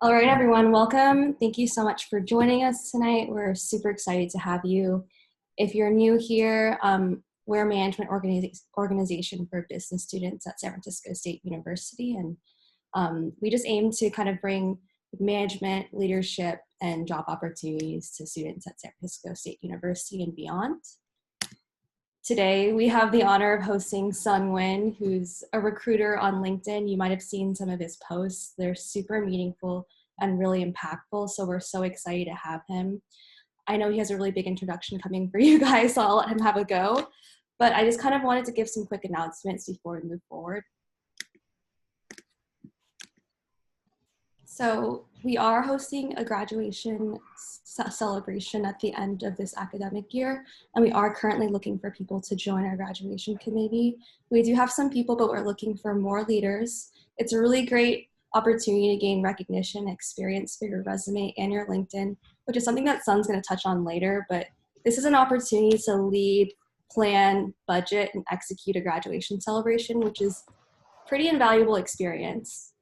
All right, everyone, welcome. Thank you so much for joining us tonight. We're super excited to have you. If you're new here, we're a management organization for business students at San Francisco State University, and we just aim to kind of bring management, leadership, and job opportunities to students at San Francisco State University and beyond. Today, we have the honor of hosting Nguyen, who's a recruiter on LinkedIn. You might have seen some of his posts. They're super meaningful and really impactful, so we're so excited to have him. I know he has a really big introduction coming for you guys, so I'll let him have a go. But I just kind of wanted to give some quick announcements before we move forward. So we are hosting a graduation celebration at the end of this academic year, and we are currently looking for people to join our graduation committee. We do have some people, but we're looking for more leaders. It's a really great opportunity to gain recognition and experience for your resume and your LinkedIn, which is something that Sun's going to touch on later, but this is an opportunity to lead, plan, budget, and execute a graduation celebration, which is pretty invaluable experience.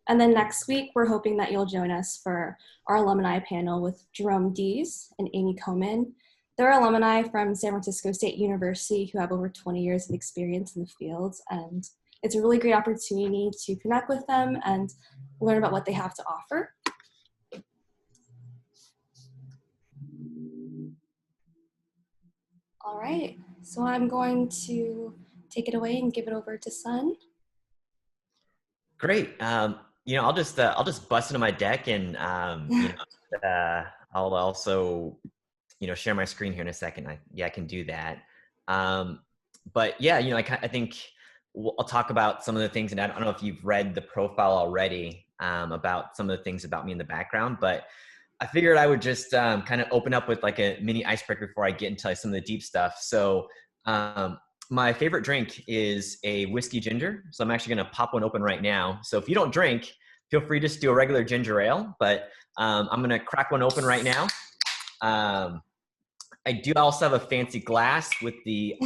And then next week, we're hoping that you'll join us for our alumni panel with Jerome Dees and Amy Coman. They're alumni from San Francisco State University who have over 20 years of experience in the field. And it's a really great opportunity to connect with them and learn about what they have to offer. All right, so I'm going to take it away and give it over to Sun. Great. I'll just bust into my deck and I'll also share my screen here in a second. I can do that. But yeah, I think I'll talk about some of the things, and I don't know if you've read the profile already about some of the things about me in the background, but I figured I would just kind of open up with like a mini icebreaker before I get into some of the deep stuff. So my favorite drink is a whiskey ginger. So I'm actually going to pop one open right now. So if you don't drink, feel free to just do a regular ginger ale, but I'm going to crack one open right now. I do also have a fancy glass with the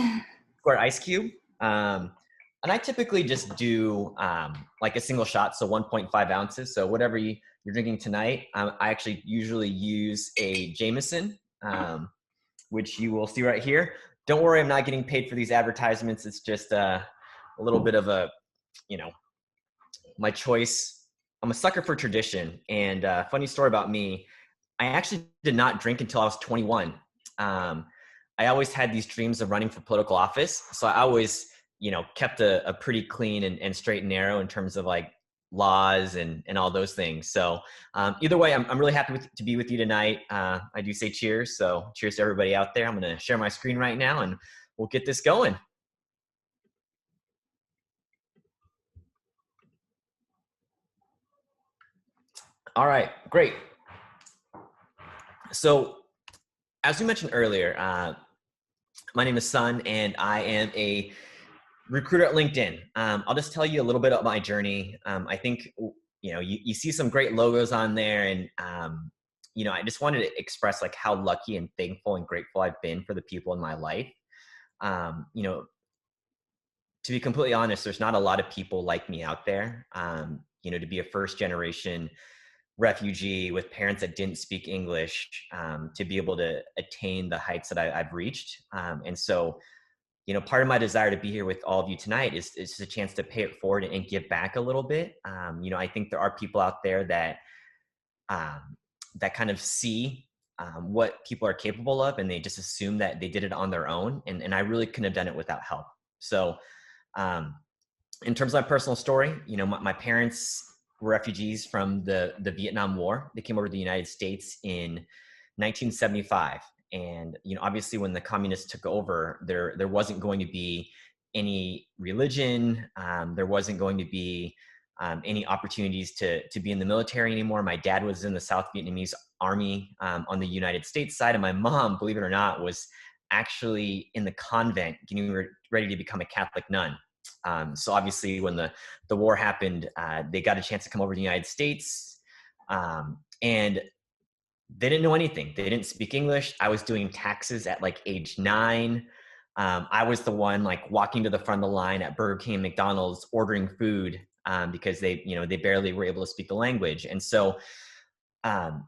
square ice cube. And I typically just do like a single shot, so 1.5 ounces. So whatever you're drinking tonight, I actually usually use a Jameson, which you will see right here. Don't worry, I'm not getting paid for these advertisements. It's just a little bit of a, my choice. I'm a sucker for tradition. And funny story about me, I actually did not drink until I was 21. I always had these dreams of running for political office. So I always, kept a pretty clean and straight and narrow in terms of like laws and all those things. So either way, I'm really happy to be with you tonight. I do say cheers. So cheers to everybody out there. I'm going to share my screen right now and we'll get this going. All right, great. So as we mentioned earlier, my name is Sun and I am a recruiter at LinkedIn. I'll just tell you a little bit about my journey. I think, you see some great logos on there, and, I just wanted to express like how lucky and thankful and grateful I've been for the people in my life. To be completely honest, there's not a lot of people like me out there. To be a first generation refugee with parents that didn't speak English, to be able to attain the heights that I've reached. And so, part of my desire to be here with all of you tonight is just a chance to pay it forward and give back a little bit. I think there are people out there that kind of see what people are capable of, and they just assume that they did it on their own. And I really couldn't have done it without help. So in terms of my personal story, my parents were refugees from the Vietnam War. They came over to the United States in 1975. And, obviously when the communists took over, there wasn't going to be any religion. There wasn't going to be any opportunities to be in the military anymore. My dad was in the South Vietnamese Army on the United States side. And my mom, believe it or not, was actually in the convent getting ready to become a Catholic nun. So obviously when the war happened, they got a chance to come over to the United States. And they didn't know anything. They didn't speak English. I was doing taxes at like age 9. I was the one like walking to the front of the line at Burger King, McDonald's, ordering food because they barely were able to speak the language. And so, um,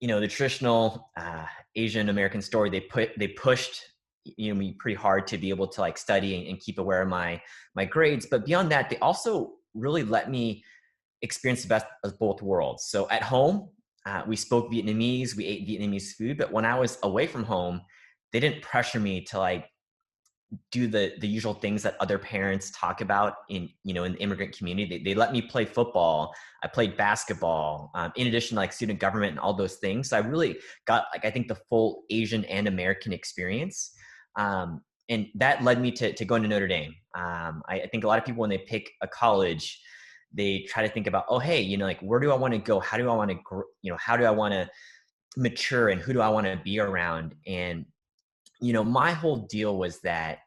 the traditional Asian American story, they pushed me pretty hard to be able to like study and keep aware of my grades. But beyond that, they also really let me experience the best of both worlds. So at home, we spoke Vietnamese, we ate Vietnamese food, but when I was away from home, they didn't pressure me to like do the usual things that other parents talk about in the immigrant community. They let me play football. I played basketball, in addition to like student government and all those things. So I really got like, I think, the full Asian and American experience. And that led me to going to Notre Dame. I think a lot of people, when they pick a college, they try to think about, oh, hey, like, where do I want to go? How do I want to grow? How do I want to mature, and who do I want to be around? And, my whole deal was that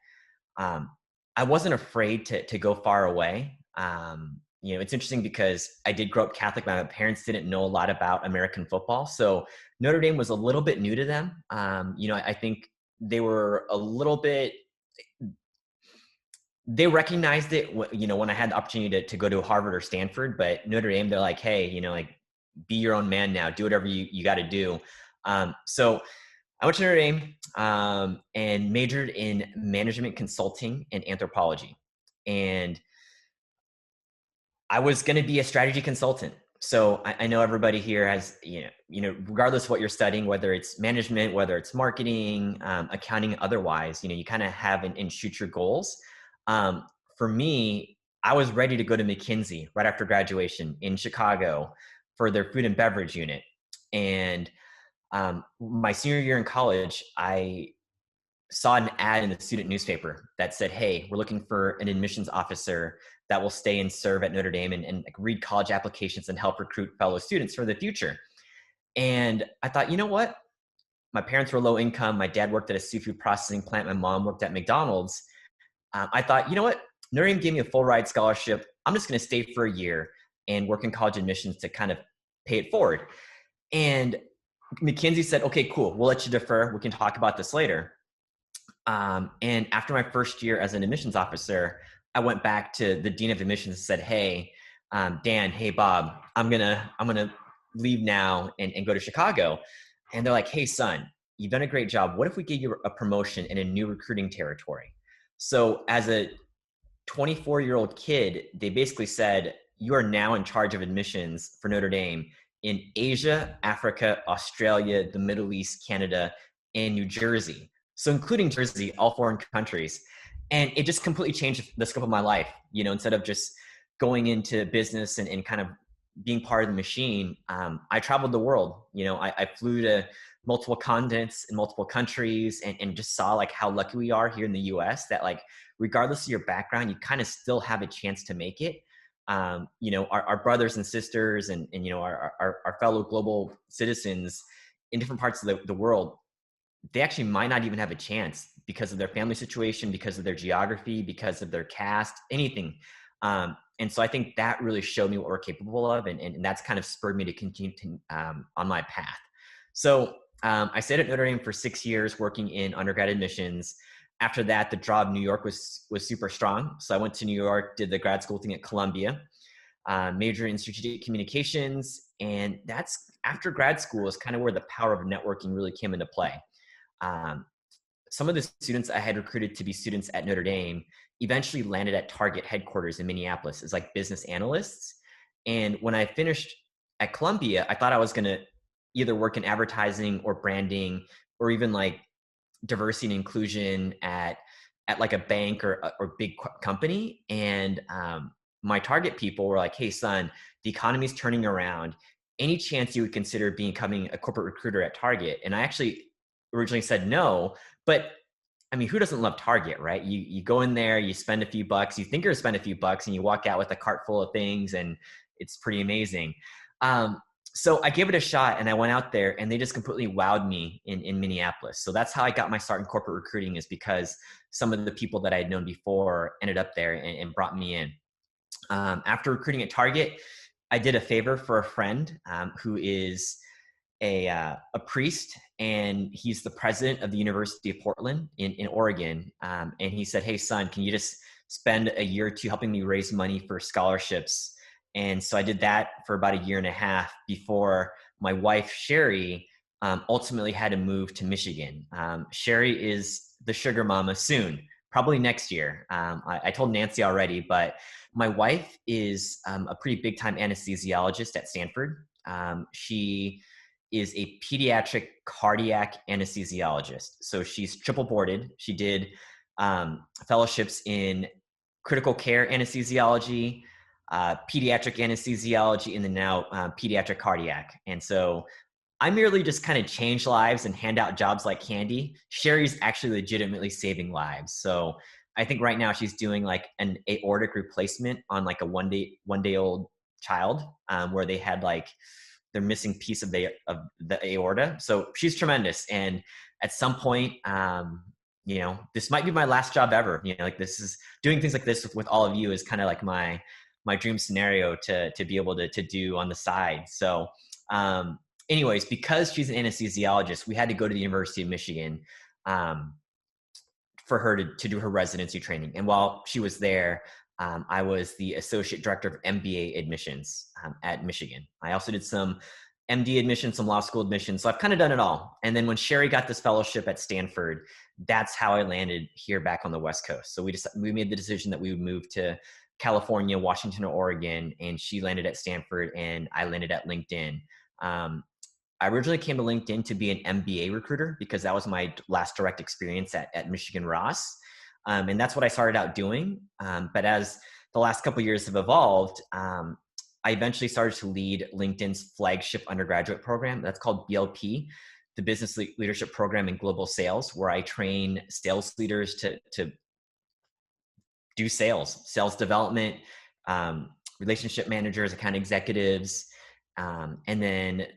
um, I wasn't afraid to go far away. It's interesting because I did grow up Catholic. My parents didn't know a lot about American football. So Notre Dame was a little bit new to them. I think they were a little bit, they recognized it, when I had the opportunity to go to Harvard or Stanford, but Notre Dame, they're like, hey, like, be your own man now, do whatever you got to do. So I went to Notre Dame and majored in management consulting and anthropology. And I was going to be a strategy consultant. So I know everybody here has, regardless of what you're studying, whether it's management, whether it's marketing, accounting, otherwise, you kind of have and shoot your goals. For me, I was ready to go to McKinsey right after graduation in Chicago for their food and beverage unit. And my senior year in college, I saw an ad in the student newspaper that said, hey, we're looking for an admissions officer that will stay and serve at Notre Dame and like read college applications and help recruit fellow students for the future. And I thought, you know what? My parents were low income. My dad worked at a seafood processing plant. My mom worked at McDonald's. I thought, you know what? Notre Dame gave me a full ride scholarship. I'm just going to stay for a year and work in college admissions to kind of pay it forward. And McKinsey said, okay, cool. We'll let you defer. We can talk about this later. And after my first year as an admissions officer, I went back to the dean of admissions and said, hey, Dan, hey, Bob, I'm gonna leave now and go to Chicago. And they're like, hey, son, you've done a great job. What if we give you a promotion in a new recruiting territory? So as a 24-year-old kid, they basically said, you are now in charge of admissions for Notre Dame in Asia, Africa, Australia, the Middle East, Canada, and New Jersey. So including Jersey, all foreign countries. And it just completely changed the scope of my life. Instead of just going into business and kind of being part of the machine, I traveled the world. I flew to multiple continents in multiple countries and just saw like how lucky we are here in the US that like, regardless of your background, you kind of still have a chance to make it. Our brothers and sisters and our fellow global citizens in different parts of the world, they actually might not even have a chance because of their family situation, because of their geography, because of their caste, anything. And so I think that really showed me what we're capable of. And that's kind of spurred me to continue on my path. So I stayed at Notre Dame for 6 years working in undergrad admissions. After that, the draw of New York was super strong. So I went to New York, did the grad school thing at Columbia, majored in strategic communications. And that's after grad school is kind of where the power of networking really came into play. Some of the students I had recruited to be students at Notre Dame eventually landed at Target headquarters in Minneapolis as like business analysts. And when I finished at Columbia, I thought I was going to either work in advertising or branding or even like diversity and inclusion at like a bank or big company. And my target people were like, hey, son, the economy's turning around. Any chance you would consider becoming a corporate recruiter at Target? And I actually originally said no, but I mean, who doesn't love Target, right? You go in there, you spend a few bucks, you think you're gonna spend a few bucks, and you walk out with a cart full of things, and it's pretty amazing. So I gave it a shot, and I went out there, and they just completely wowed me in Minneapolis. So that's how I got my start in corporate recruiting, is because some of the people that I had known before ended up there and brought me in. After recruiting at Target, I did a favor for a friend who is a priest, and he's the president of the University of Portland in Oregon. And he said, hey, son, can you just spend a year or two helping me raise money for scholarships. And so I did that for about a year and a half before my wife, Sherry, ultimately had to move to Michigan. Sherry is the sugar mama soon, probably next year. I told Nancy already, but my wife is a pretty big time anesthesiologist at Stanford. She is a pediatric cardiac anesthesiologist. So she's triple boarded. She did fellowships in critical care anesthesiology, pediatric anesthesiology, and then now pediatric cardiac. And so I merely just kind of change lives and hand out jobs like candy. Sherry's actually legitimately saving lives. So I think right now she's doing like an aortic replacement on like a one day old child, where they had like their missing piece of the aorta. So she's tremendous. And at some point, this might be my last job ever. Like this is doing things like this with all of you is kind of like my dream scenario to be able to do on the side. So, anyways, because she's an anesthesiologist, we had to go to the University of Michigan for her to do her residency training. And while she was there, I was the associate director of MBA admissions at Michigan. I also did some MD admissions, some law school admissions. So I've kind of done it all. And then when Sherry got this fellowship at Stanford, that's how I landed here back on the West Coast. So we made the decision that we would move to California, Washington, or Oregon, and she landed at Stanford and I landed at LinkedIn. I originally came to LinkedIn to be an MBA recruiter because that was my last direct experience at Michigan Ross. And that's what I started out doing. But as the last couple of years have evolved, I eventually started to lead LinkedIn's flagship undergraduate program. That's called BLP, the Business Leadership Program in Global Sales, where I train sales leaders to do sales development, relationship managers, account executives. And then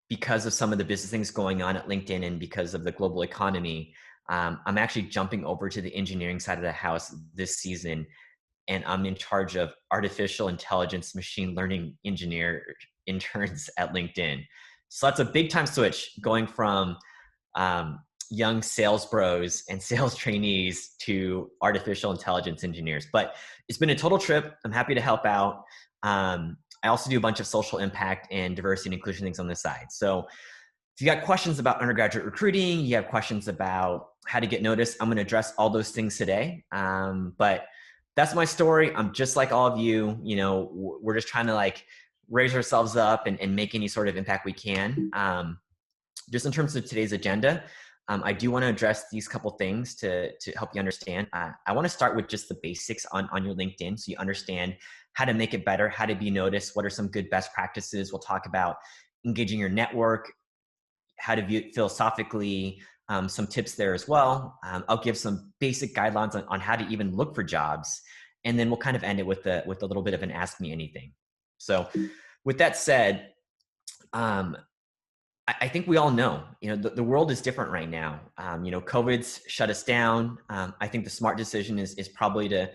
because of some of the business things going on at LinkedIn and because of the global economy, I'm actually jumping over to the engineering side of the house this season. And I'm in charge of artificial intelligence, machine learning engineer interns at LinkedIn. So that's a big time switch going from young sales bros and sales trainees to artificial intelligence engineers. But it's been a total trip. I'm happy to help out. I also do a bunch of social impact and diversity and inclusion things on the side. So if you got questions about undergraduate recruiting, you have questions about how to get noticed, I'm going to address all those things today. But that's my story. I'm just like all of you. We're just trying to like raise ourselves up and make any sort of impact we can. Just in terms of today's agenda, I do want to address these couple things to help you understand. I want to start with just the basics on your LinkedIn so you understand how to make it better, how to be noticed, what are some good best practices. We'll talk about engaging your network, how to view it philosophically, some tips there as well. I'll give some basic guidelines on how to even look for jobs. And then we'll kind of end it with a little bit of an ask me anything. So with that said, I think we all know, the world is different right now. COVID's shut us down. I think the smart decision is probably to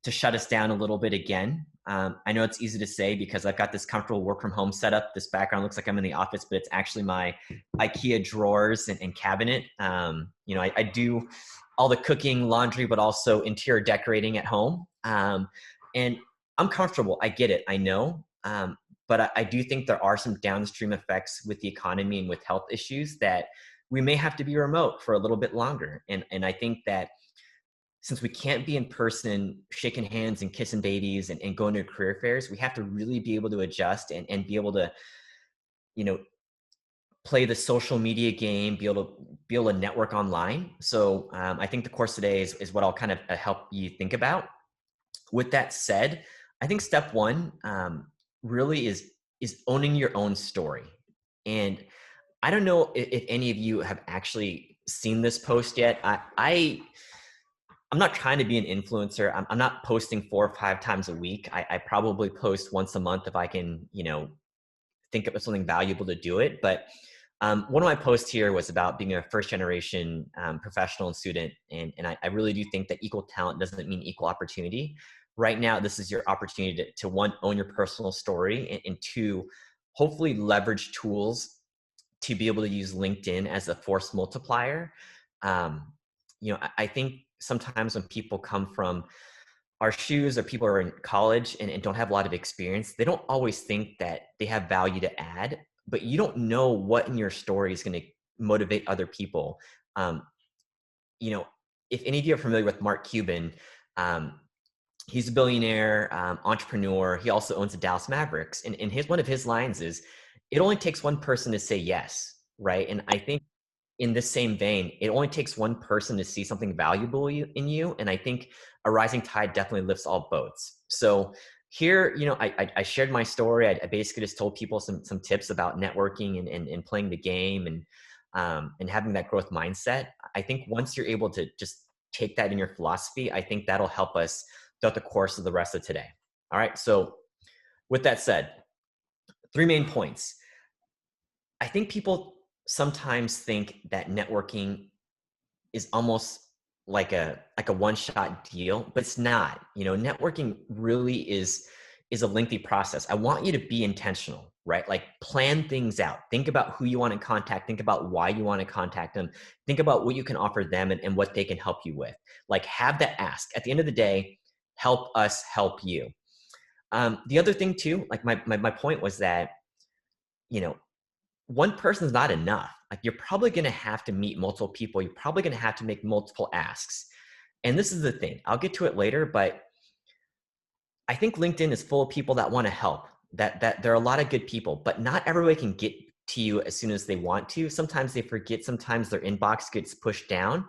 shut us down a little bit again. I know it's easy to say because I've got this comfortable work from home setup. This background looks like I'm in the office, but it's actually my IKEA drawers and cabinet. I do all the cooking, laundry, but also interior decorating at home. And I'm comfortable. I get it. I know. But I do think there are some downstream effects with the economy and with health issues that we may have to be remote for a little bit longer. And I think that since we can't be in person, shaking hands and kissing babies and going to career fairs, we have to really be able to adjust and be able to, play the social media game, be able to network online. So I think the course today is what I'll kind of help you think about. With that said, I think step one really is owning your own story. And I don't know if any of you have actually seen this post yet. I'm not trying to be an influencer. I'm not posting 4 or 5 times a week. I probably post once a month if I can, think of something valuable to do it. But one of my posts here was about being a first generation professional and student. And I really do think that equal talent doesn't mean equal opportunity. Right now, this is your opportunity to one, own your personal story, and two, hopefully leverage tools to be able to use LinkedIn as a force multiplier. I think sometimes when people come from our shoes, or people are in college and don't have a lot of experience, they don't always think that they have value to add, but you don't know what in your story is going to motivate other people. Um, you know, if any of you are familiar with Mark Cuban, um, he's a billionaire, entrepreneur. He also owns the Dallas Mavericks. And one of his lines is, it only takes one person to say yes, right? And I think in the same vein, it only takes one person to see something valuable in you. And I think a rising tide definitely lifts all boats. So here, I shared my story. I basically just told people some tips about networking and playing the game and having that growth mindset. I think once you're able to just take that in your philosophy, I think that'll help us throughout the course of the rest of today. All right. So with that said, 3 main points. I think people sometimes think that networking is almost like a one-shot deal, but it's not. Networking really is a lengthy process. I want you to be intentional, right? Like, plan things out. Think about who you want to contact. Think about why you want to contact them. Think about what you can offer them and what they can help you with. Like, have that ask. At the end of the day, help us help you. The other thing too, like my point was that, one person's not enough. Like, you're probably going to have to meet multiple people. You're probably going to have to make multiple asks. And this is the thing, I'll get to it later, but I think LinkedIn is full of people that want to help, that there are a lot of good people, but not everybody can get to you as soon as they want to. Sometimes they forget, sometimes their inbox gets pushed down.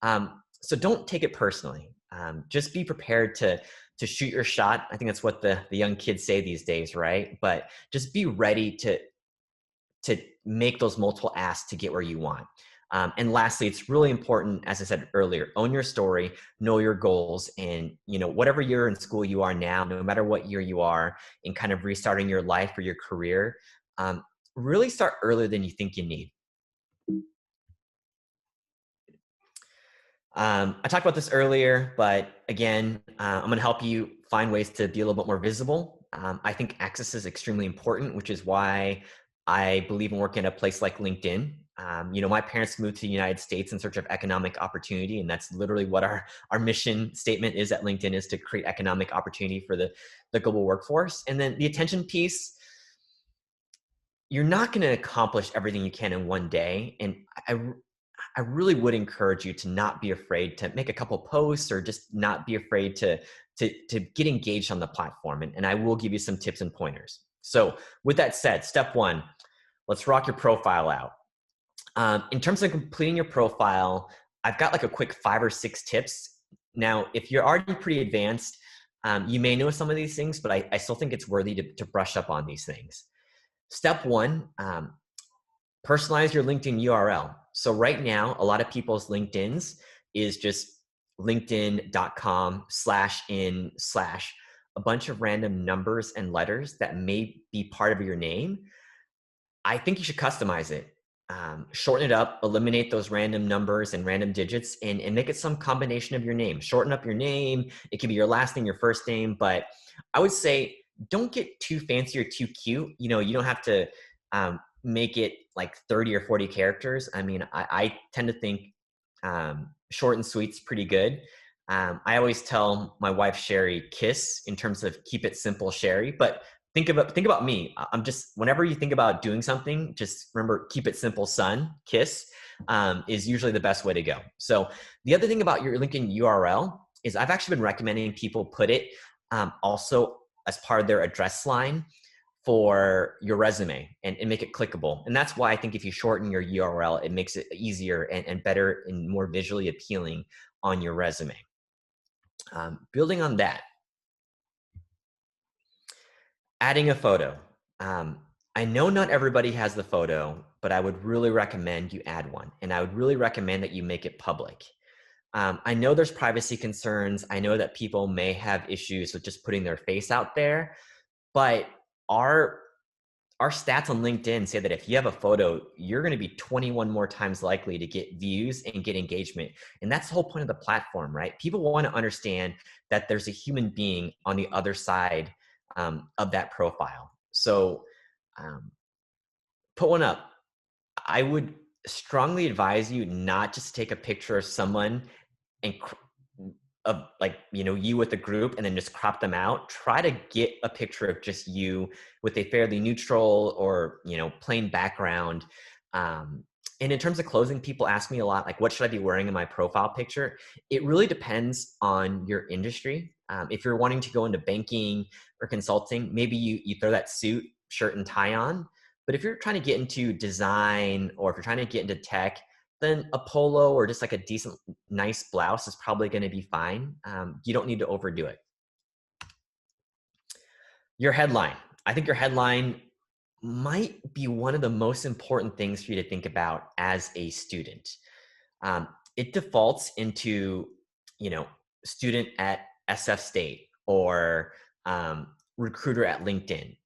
So don't take it personally. Just be prepared to shoot your shot. I think that's what the young kids say these days, right? But just be ready to make those multiple asks to get where you want. And lastly, it's really important, as I said earlier, own your story, know your goals, and whatever year in school you are now, no matter what year you are in kind of restarting your life or your career, really start earlier than you think you need. I talked about this earlier, but again, I'm going to help you find ways to be a little bit more visible. I think access is extremely important, which is why I believe in working at a place like LinkedIn. My parents moved to the United States in search of economic opportunity, and that's literally what our mission statement is at LinkedIn, is to create economic opportunity for the global workforce. And then the attention piece, you're not going to accomplish everything you can in one day. And I really would encourage you to not be afraid to make a couple posts, or just not be afraid to get engaged on the platform. And I will give you some tips and pointers. So with that said, step 1, let's rock your profile out. In terms of completing your profile, I've got like a quick 5 or 6 tips. Now, if you're already pretty advanced, you may know some of these things, but I still think it's worthy to brush up on these things. Step 1, personalize your LinkedIn URL. So right now, a lot of people's LinkedIn's is just linkedin.com/in/ a bunch of random numbers and letters that may be part of your name. I think you should customize it. Shorten it up, eliminate those random numbers and random digits, and make it some combination of your name. Shorten up your name. It could be your last name, your first name, but I would say don't get too fancy or too cute. You don't have to make it like 30 or 40 characters. I mean, I tend to think short and sweet's pretty good. I always tell my wife, Sherry, KISS, in terms of keep it simple, Sherry. But think about me. I'm just, whenever you think about doing something, just remember, keep it simple, son. KISS is usually the best way to go. So the other thing about your LinkedIn URL is I've actually been recommending people put it also as part of their address line for your resume and make it clickable. And that's why I think if you shorten your URL, it makes it easier and better and more visually appealing on your resume. Building on that, adding a photo. I know not everybody has the photo, but I would really recommend you add one. And I would really recommend that you make it public. I know there's privacy concerns. I know that people may have issues with just putting their face out there, but our stats on LinkedIn say that if you have a photo, you're going to be 21 more times likely to get views and get engagement. And that's the whole point of the platform, right? People want to understand that there's a human being on the other side of that profile. So put one up. I would strongly advise you not just take a picture of someone and of like, you with a group and then just crop them out. Try to get a picture of just you with a fairly neutral or, plain background. And in terms of clothing, people ask me a lot, like, what should I be wearing in my profile picture? It really depends on your industry. If you're wanting to go into banking or consulting, maybe you throw that suit, shirt, and tie on. But if you're trying to get into design, or if you're trying to get into tech, then a polo or just like a decent, nice blouse is probably going to be fine. You don't need to overdo it. Your headline. I think your headline might be one of the most important things for you to think about as a student. It defaults into, student at SF State, or recruiter at LinkedIn.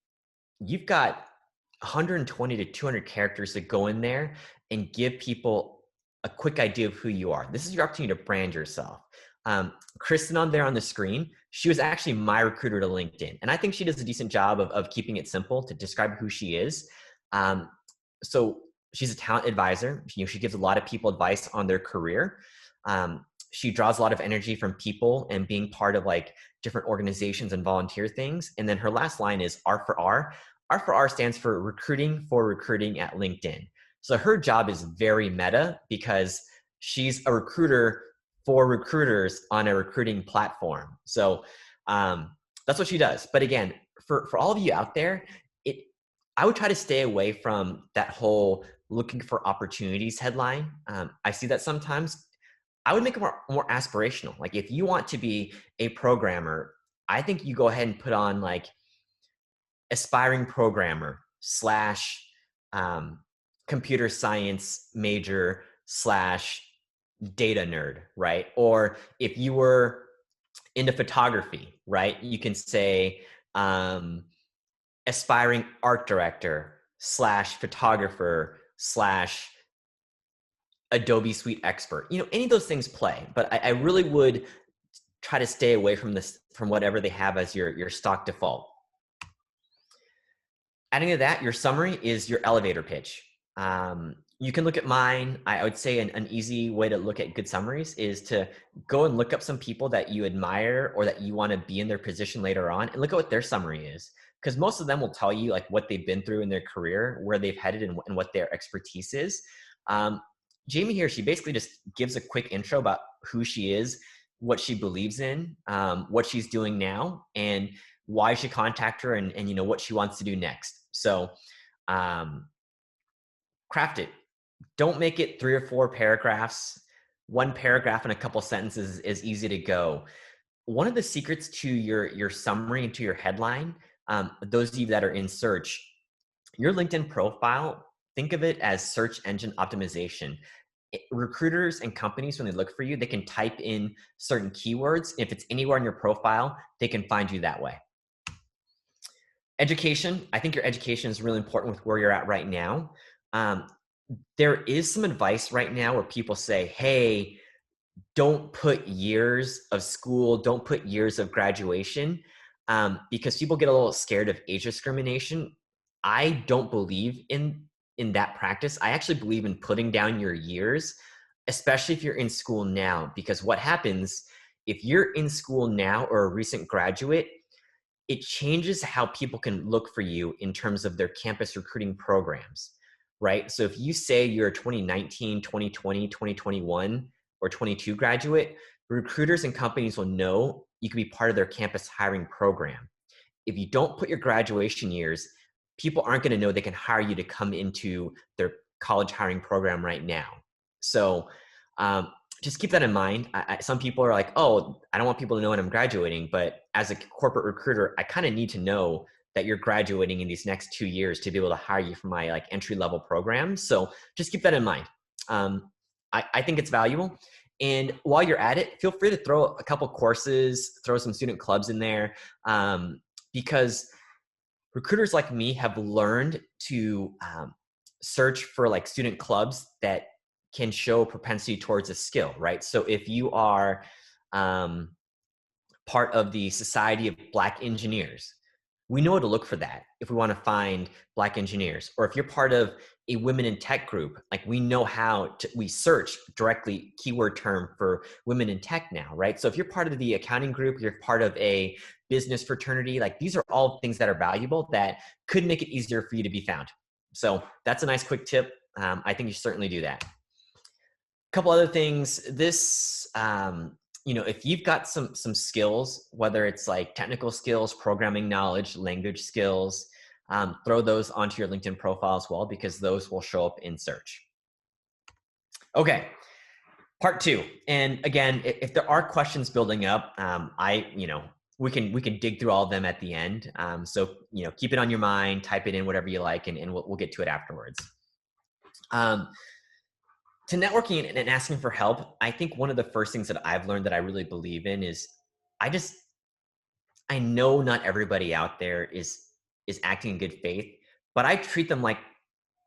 You've got 120 to 200 characters to go in there and give people a quick idea of who you are. This is your opportunity to brand yourself. Kristen on there on the screen, she was actually my recruiter to LinkedIn. And I think she does a decent job of keeping it simple to describe who she is. So she's a talent advisor. She gives a lot of people advice on their career. She draws a lot of energy from people and being part of like different organizations and volunteer things. And then her last line is R for R. R for R stands for recruiting at LinkedIn. So her job is very meta because she's a recruiter for recruiters on a recruiting platform. So that's what she does. But again, for all of you out there, I would try to stay away from that whole looking for opportunities headline. I see that sometimes. I would make it more aspirational. Like if you want to be a programmer, I think you go ahead and put on like aspiring programmer / computer science major / data nerd, right? Or if you were into photography, right? You can say aspiring art director / photographer / Adobe Suite expert. Any of those things play, but I really would try to stay away from whatever they have as your stock default. Adding to that, your summary is your elevator pitch. You can look at mine. I would say an easy way to look at good summaries is to go and look up some people that you admire or that you want to be in their position later on, and look at what their summary is. Because most of them will tell you like what they've been through in their career, where they've headed, and what their expertise is. Jamie here, she basically just gives a quick intro about who she is, what she believes in, what she's doing now, and why you should contact her, and what she wants to do next. So craft it. Don't make it 3 or 4 paragraphs. 1 paragraph and a couple sentences is easy to go. One of the secrets to your summary and to your headline, those of you that are in search, your LinkedIn profile, think of it as search engine optimization. Recruiters and companies, when they look for you, they can type in certain keywords. If it's anywhere in your profile, they can find you that way. Education. I think your education is really important with where you're at right now. There is some advice right now where people say, hey, don't put years of school, don't put years of graduation, because people get a little scared of age discrimination. I don't believe in that practice. I actually believe in putting down your years, especially if you're in school now, because what happens if you're in school now or a recent graduate, it changes how people can look for you in terms of their campus recruiting programs, right? So if you say you're a 2019, 2020, 2021, or 22 graduate, recruiters and companies will know you can be part of their campus hiring program. If you don't put your graduation years, people aren't going to know they can hire you to come into their college hiring program right now. So just keep that in mind. Some people are like, oh, I don't want people to know when I'm graduating, but as a corporate recruiter, I kind of need to know that you're graduating in these next 2 years to be able to hire you for my like entry-level programs. So just keep that in mind. I think it's valuable. And while you're at it, feel free to throw a couple courses, throw some student clubs in there, because recruiters like me have learned to search for like student clubs that can show propensity towards a skill, right? So if you are part of the Society of Black Engineers, we know to look for that if we want to find Black engineers. Or if you're part of a women in tech group, like we know we search directly keyword term for women in tech now, right? So if you're part of the accounting group, you're part of a business fraternity, like these are all things that are valuable that could make it easier for you to be found. So that's a nice quick tip. I think you should certainly do that. A couple other things. This, if you've got some skills, whether it's like technical skills, programming knowledge, language skills, throw those onto your LinkedIn profile as well, because those will show up in search. Okay, part 2. And again, if there are questions building up, we can dig through all of them at the end. So keep it on your mind, type it in, whatever you like, and we'll get to it afterwards. To networking and asking for help, I think one of the first things that I've learned that I really believe in is I know not everybody out there is acting in good faith, but I treat them like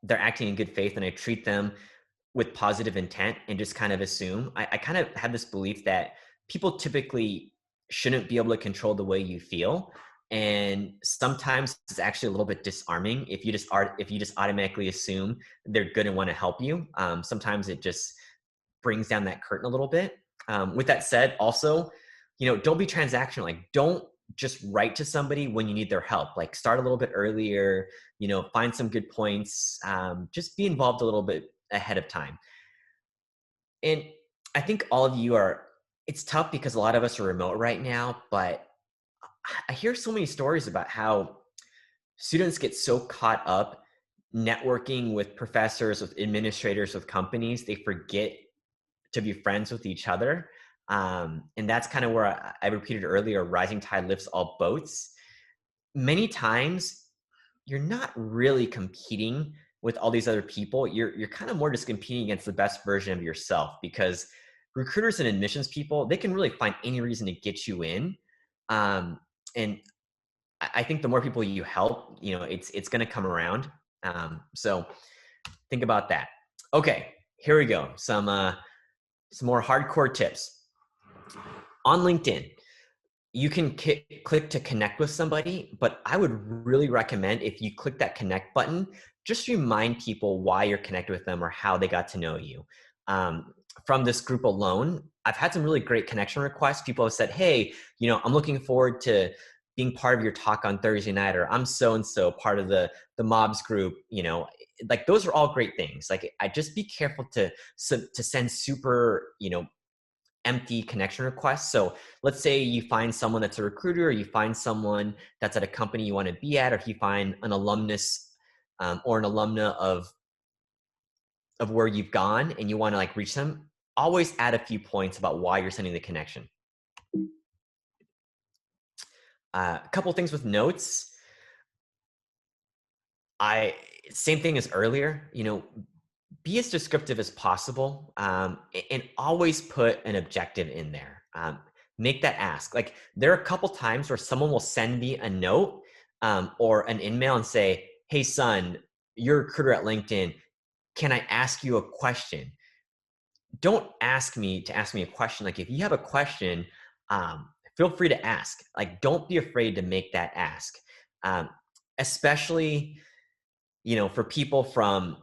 they're acting in good faith, and I treat them with positive intent and just kind of assume. I kind of have this belief that people typically shouldn't be able to control the way you feel. And sometimes it's actually a little bit disarming if you just automatically assume they're good and want to help you. Sometimes it just brings down that curtain a little bit. With that said, also, don't be transactional. Like, don't just write to somebody when you need their help. Like, start a little bit earlier. Find some good points. Just be involved a little bit ahead of time. And I think all of you it's tough because a lot of us are remote right now, but I hear so many stories about how students get so caught up networking with professors, with administrators, with companies, they forget to be friends with each other. And that's kind of where I repeated earlier, rising tide lifts all boats. Many times you're not really competing with all these other people. You're kind of more just competing against the best version of yourself, because recruiters and admissions people, they can really find any reason to get you in. And I think the more people you help, it's going to come around. So think about that. Okay, here we go. Some more hardcore tips. On LinkedIn, you can click to connect with somebody, but I would really recommend if you click that connect button, just remind people why you're connected with them or how they got to know you. From this group alone, I've had some really great connection requests. People have said, hey, I'm looking forward to being part of your talk on Thursday night, or I'm so-and-so part of the MOBS group. Like, those are all great things. Like, I just be careful to send super, empty connection requests. So let's say you find someone that's a recruiter, or you find someone that's at a company you want to be at, or if you find an alumnus or an alumna of where you've gone and you want to like reach them, always add a few points about why you're sending the connection. A couple things with notes. Same thing as earlier, be as descriptive as possible, and always put an objective in there. Make that ask. Like, there are a couple times where someone will send me a note or an email and say, hey, son, you're a recruiter at LinkedIn. Can I ask you a question? Don't ask me to ask me a question. Like, if you have a question, feel free to ask. Like, don't be afraid to make that ask. Especially, for people from,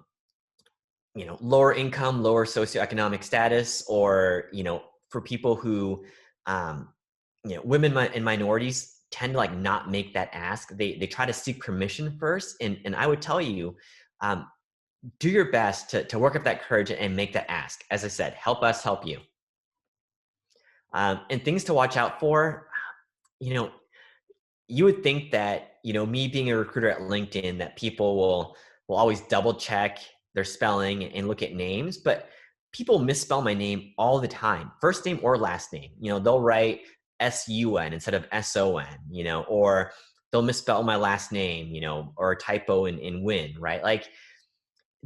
lower income, lower socioeconomic status, or, for people who, women and minorities tend to like not make that ask. They try to seek permission first. And I would tell you, do your best to work up that courage and make that ask. As I said, help us help you. And things to watch out for, you would think that, me being a recruiter at LinkedIn, that people will always double check their spelling and look at names, but people misspell my name all the time, first name or last name. They'll write S-U-N instead of S-O-N, or they'll misspell my last name, or a typo in Nguyen, right? Like,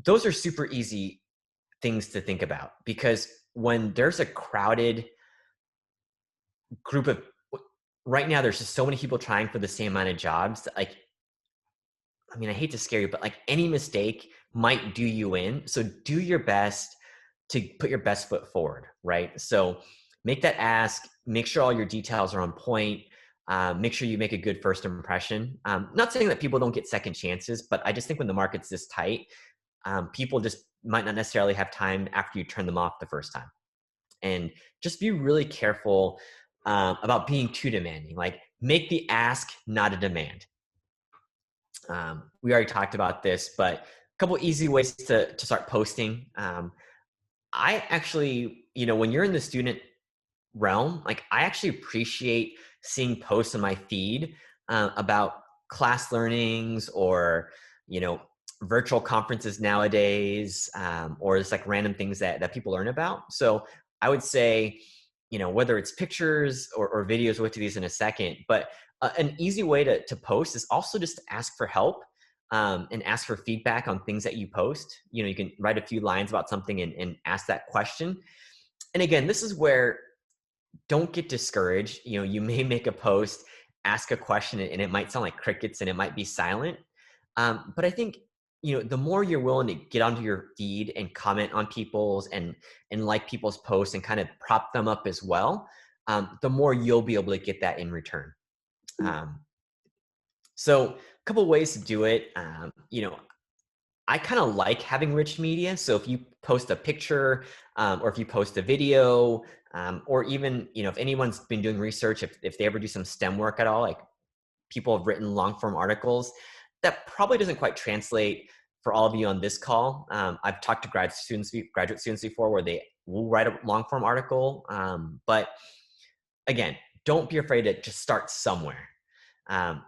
those are super easy things to think about, because when there's a crowded group of, right now, there's just so many people trying for the same amount of jobs. Like, I mean, I hate to scare you, but like, any mistake might do you in. So do your best to put your best foot forward, right? So make that ask, make sure all your details are on point. Make sure you make a good first impression. Not saying that people don't get second chances, but I just think when the market's this tight, people just might not necessarily have time after you turn them off the first time. And just be really careful about being too demanding. Like, make the ask, not a demand. We already talked about this, but a couple easy ways to start posting. I actually, when you're in the student realm, like, I actually appreciate seeing posts on my feed about class learnings, or virtual conferences nowadays, or just like random things that people learn about. So I would say, whether it's pictures or videos, we'll get to these in a second, but an easy way to post is also just to ask for help, and ask for feedback on things that you post. You can write a few lines about something and ask that question. And again, this is where, don't get discouraged. You may make a post, ask a question, and it might sound like crickets and it might be silent. But I think, the more you're willing to get onto your feed and comment on people's and like people's posts and kind of prop them up as well, the more you'll be able to get that in return. So a couple ways to do it. I kind of like having rich media. So if you post a picture, or if you post a video, or even, if anyone's been doing research, if they ever do some STEM work at all, like, people have written long form articles, that probably doesn't quite translate for all of you on this call. I've talked to graduate students before, where they will write a long form article. But again, don't be afraid to just start somewhere. And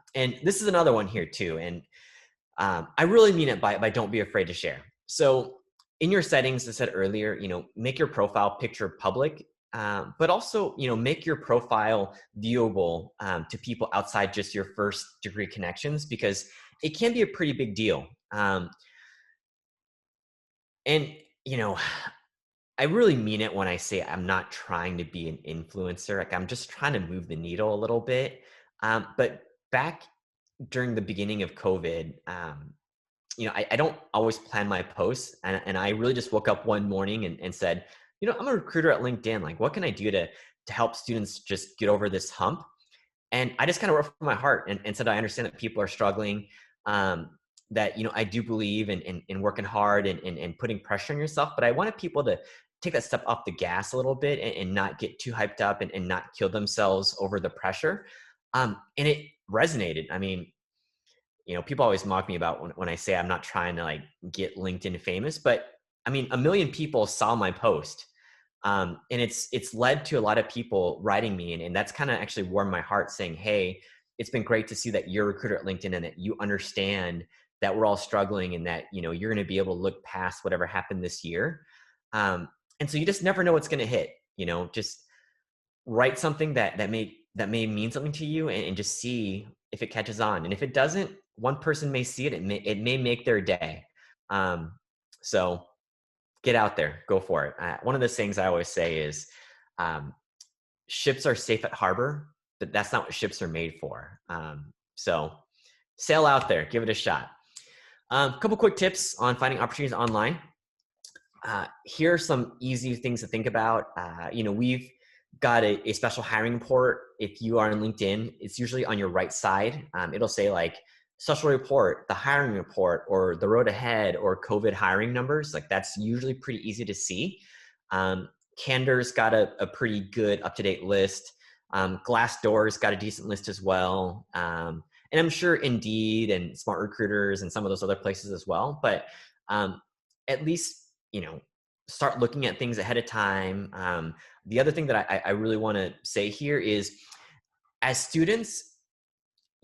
this is another one here too. And I really mean it by don't be afraid to share. So in your settings, I said earlier, make your profile picture public, but also, make your profile viewable to people outside just your first degree connections, because it can be a pretty big deal. And, I really mean it when I say I'm not trying to be an influencer. Like, I'm just trying to move the needle a little bit. But back during the beginning of COVID, I don't always plan my posts. And I really just woke up one morning and said, I'm a recruiter at LinkedIn. Like, what can I do to help students just get over this hump? And I just kind of wrote from my heart and said, I understand that people are struggling, that, I do believe in working hard and putting pressure on yourself. But I wanted people to take that step off the gas a little bit and not get too hyped up and not kill themselves over the pressure. And it resonated. I mean, people always mock me about when I say I'm not trying to like get LinkedIn famous, but I mean, 1 million people saw my post. And it's led to a lot of people writing me. And that's kind of actually warmed my heart, saying, hey, it's been great to see that you're a recruiter at LinkedIn and that you understand that we're all struggling, and that, you're going to be able to look past whatever happened this year. And so you just never know what's going to hit. Just write something that may mean something to you, and just see if it catches on. And if it doesn't, one person may see it. It may make their day. So get out there, go for it. One of the things I always say is, ships are safe at harbor, but that's not what ships are made for. So sail out there, give it a shot. A couple quick tips on finding opportunities online. Here are some easy things to think about. We've got a special hiring report. If you are on LinkedIn, it's usually on your right side. It'll say like special report, the hiring report, or the road ahead, or COVID hiring numbers. Like, that's usually pretty easy to see. Candor's got a pretty good up-to-date list. Glassdoor's got a decent list as well. And I'm sure Indeed and Smart Recruiters and some of those other places as well. But at least, start looking at things ahead of time. The other thing that I really want to say here is, as students,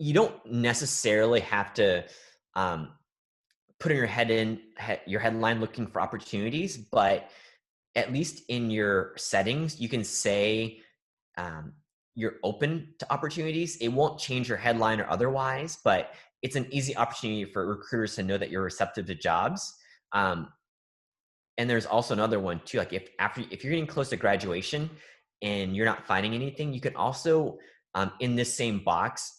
you don't necessarily have to put in your headline looking for opportunities, but at least in your settings, you can say you're open to opportunities. It won't change your headline or otherwise, but it's an easy opportunity for recruiters to know that you're receptive to jobs. And there's also another one too. Like, if you're getting close to graduation and you're not finding anything, you can also, in this same box,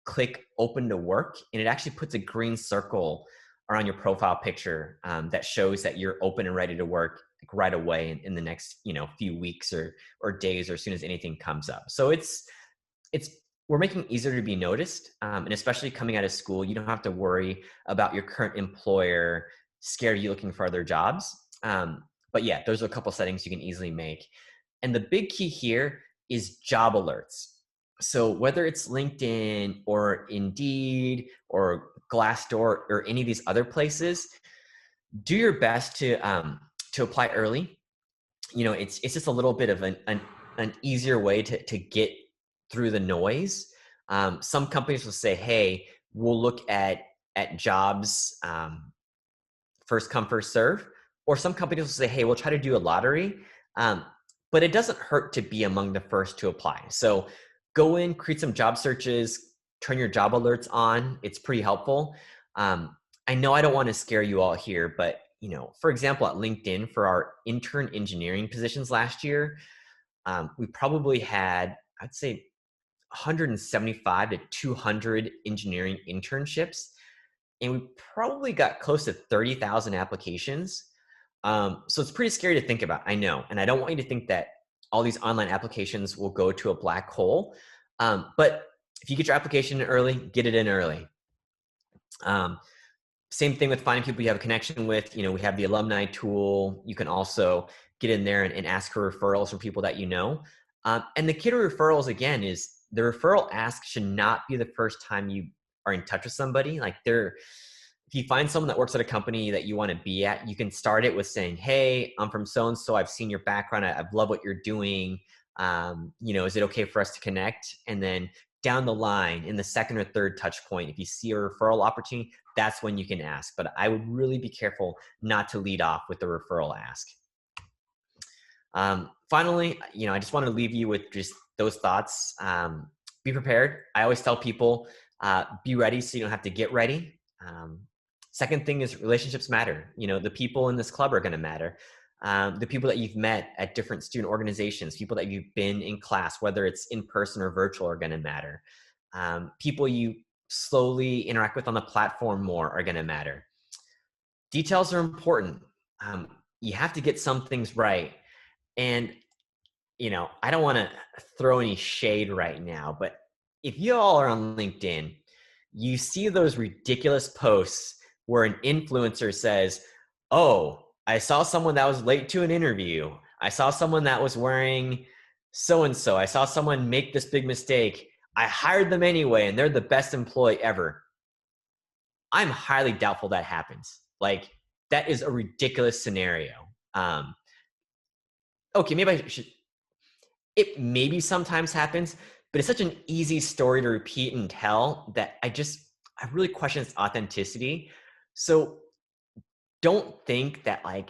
click open to work, and it actually puts a green circle around your profile picture that shows that you're open and ready to work, like, right away in the next few weeks or days, or as soon as anything comes up. So it's we're making it easier to be noticed. And especially coming out of school, you don't have to worry about your current employer scared of you looking for other jobs. But yeah, those are a couple settings you can easily make. And the big key here is job alerts. So whether it's LinkedIn or Indeed or Glassdoor or any of these other places, do your best to apply early. You know, it's just a little bit of an easier way to get through the noise. Some companies will say, hey, we'll look at jobs first come, first serve. Or some companies will say, hey, we'll try to do a lottery. But it doesn't hurt to be among the first to apply. So go in, create some job searches, turn your job alerts on. It's pretty helpful. I know I don't want to scare you all here, but you know, for example, at LinkedIn for our intern engineering positions last year, we probably had, I'd say, 175 to 200 engineering internships, and we probably got close to 30,000 applications. So it's pretty scary to think about, I know, and I don't want you to think that all these online applications will go to a black hole. But if you get your application in early, get it in early. Same thing with finding people you have a connection with. You know, we have the alumni tool. You can also get in there and ask for referrals from people that you know. And the key to referrals, again, is the referral ask should not be the first time you are in touch with somebody. Like if you find someone that works at a company that you want to be at, you can start it with saying, hey, I'm from so-and-so. I've seen your background. I love what you're doing. You know, is it okay for us to connect? And then down the line in the second or third touch point, if you see a referral opportunity, that's when you can ask. But I would really be careful not to lead off with the referral ask. Finally, you know, I just want to leave you with just those thoughts. Be prepared. I always tell people, be ready so you don't have to get ready. Second thing is relationships matter. You know, the people in this club are going to matter. The people that you've met at different student organizations, people that you've been in class, whether it's in person or virtual, are going to matter. People you slowly interact with on the platform more are going to matter. Details are important. You have to get some things right. And, you know, I don't want to throw any shade right now, but if you all are on LinkedIn, you see those ridiculous posts where an influencer says, oh, I saw someone that was late to an interview. I saw someone that was wearing so-and-so. I saw someone make this big mistake. I hired them anyway, and they're the best employee ever. I'm highly doubtful that happens. Like, that is a ridiculous scenario. Okay, maybe I should. It maybe sometimes happens, but it's such an easy story to repeat and tell that I really question its authenticity. So don't think that like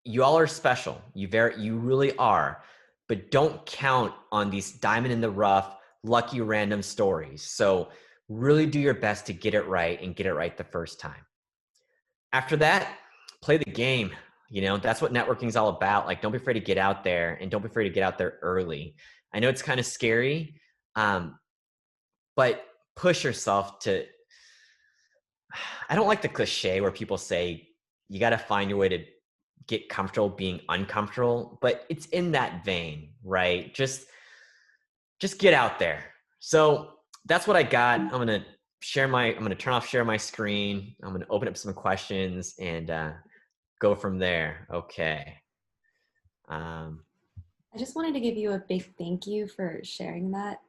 you all are special. You really are, but don't count on these diamond in the rough, lucky random stories. So really do your best to get it right and get it right the first time. After that, play the game. You know, that's what networking is all about. Like, don't be afraid to get out there, and don't be afraid to get out there early. I know it's kind of scary, but push yourself to, I don't like the cliche where people say you got to find your way to get comfortable being uncomfortable, but it's in that vein, right? Just get out there. So that's what I got. I'm going to turn off share my screen. I'm going to open up some questions and go from there. Okay. I just wanted to give you a big thank you for sharing that.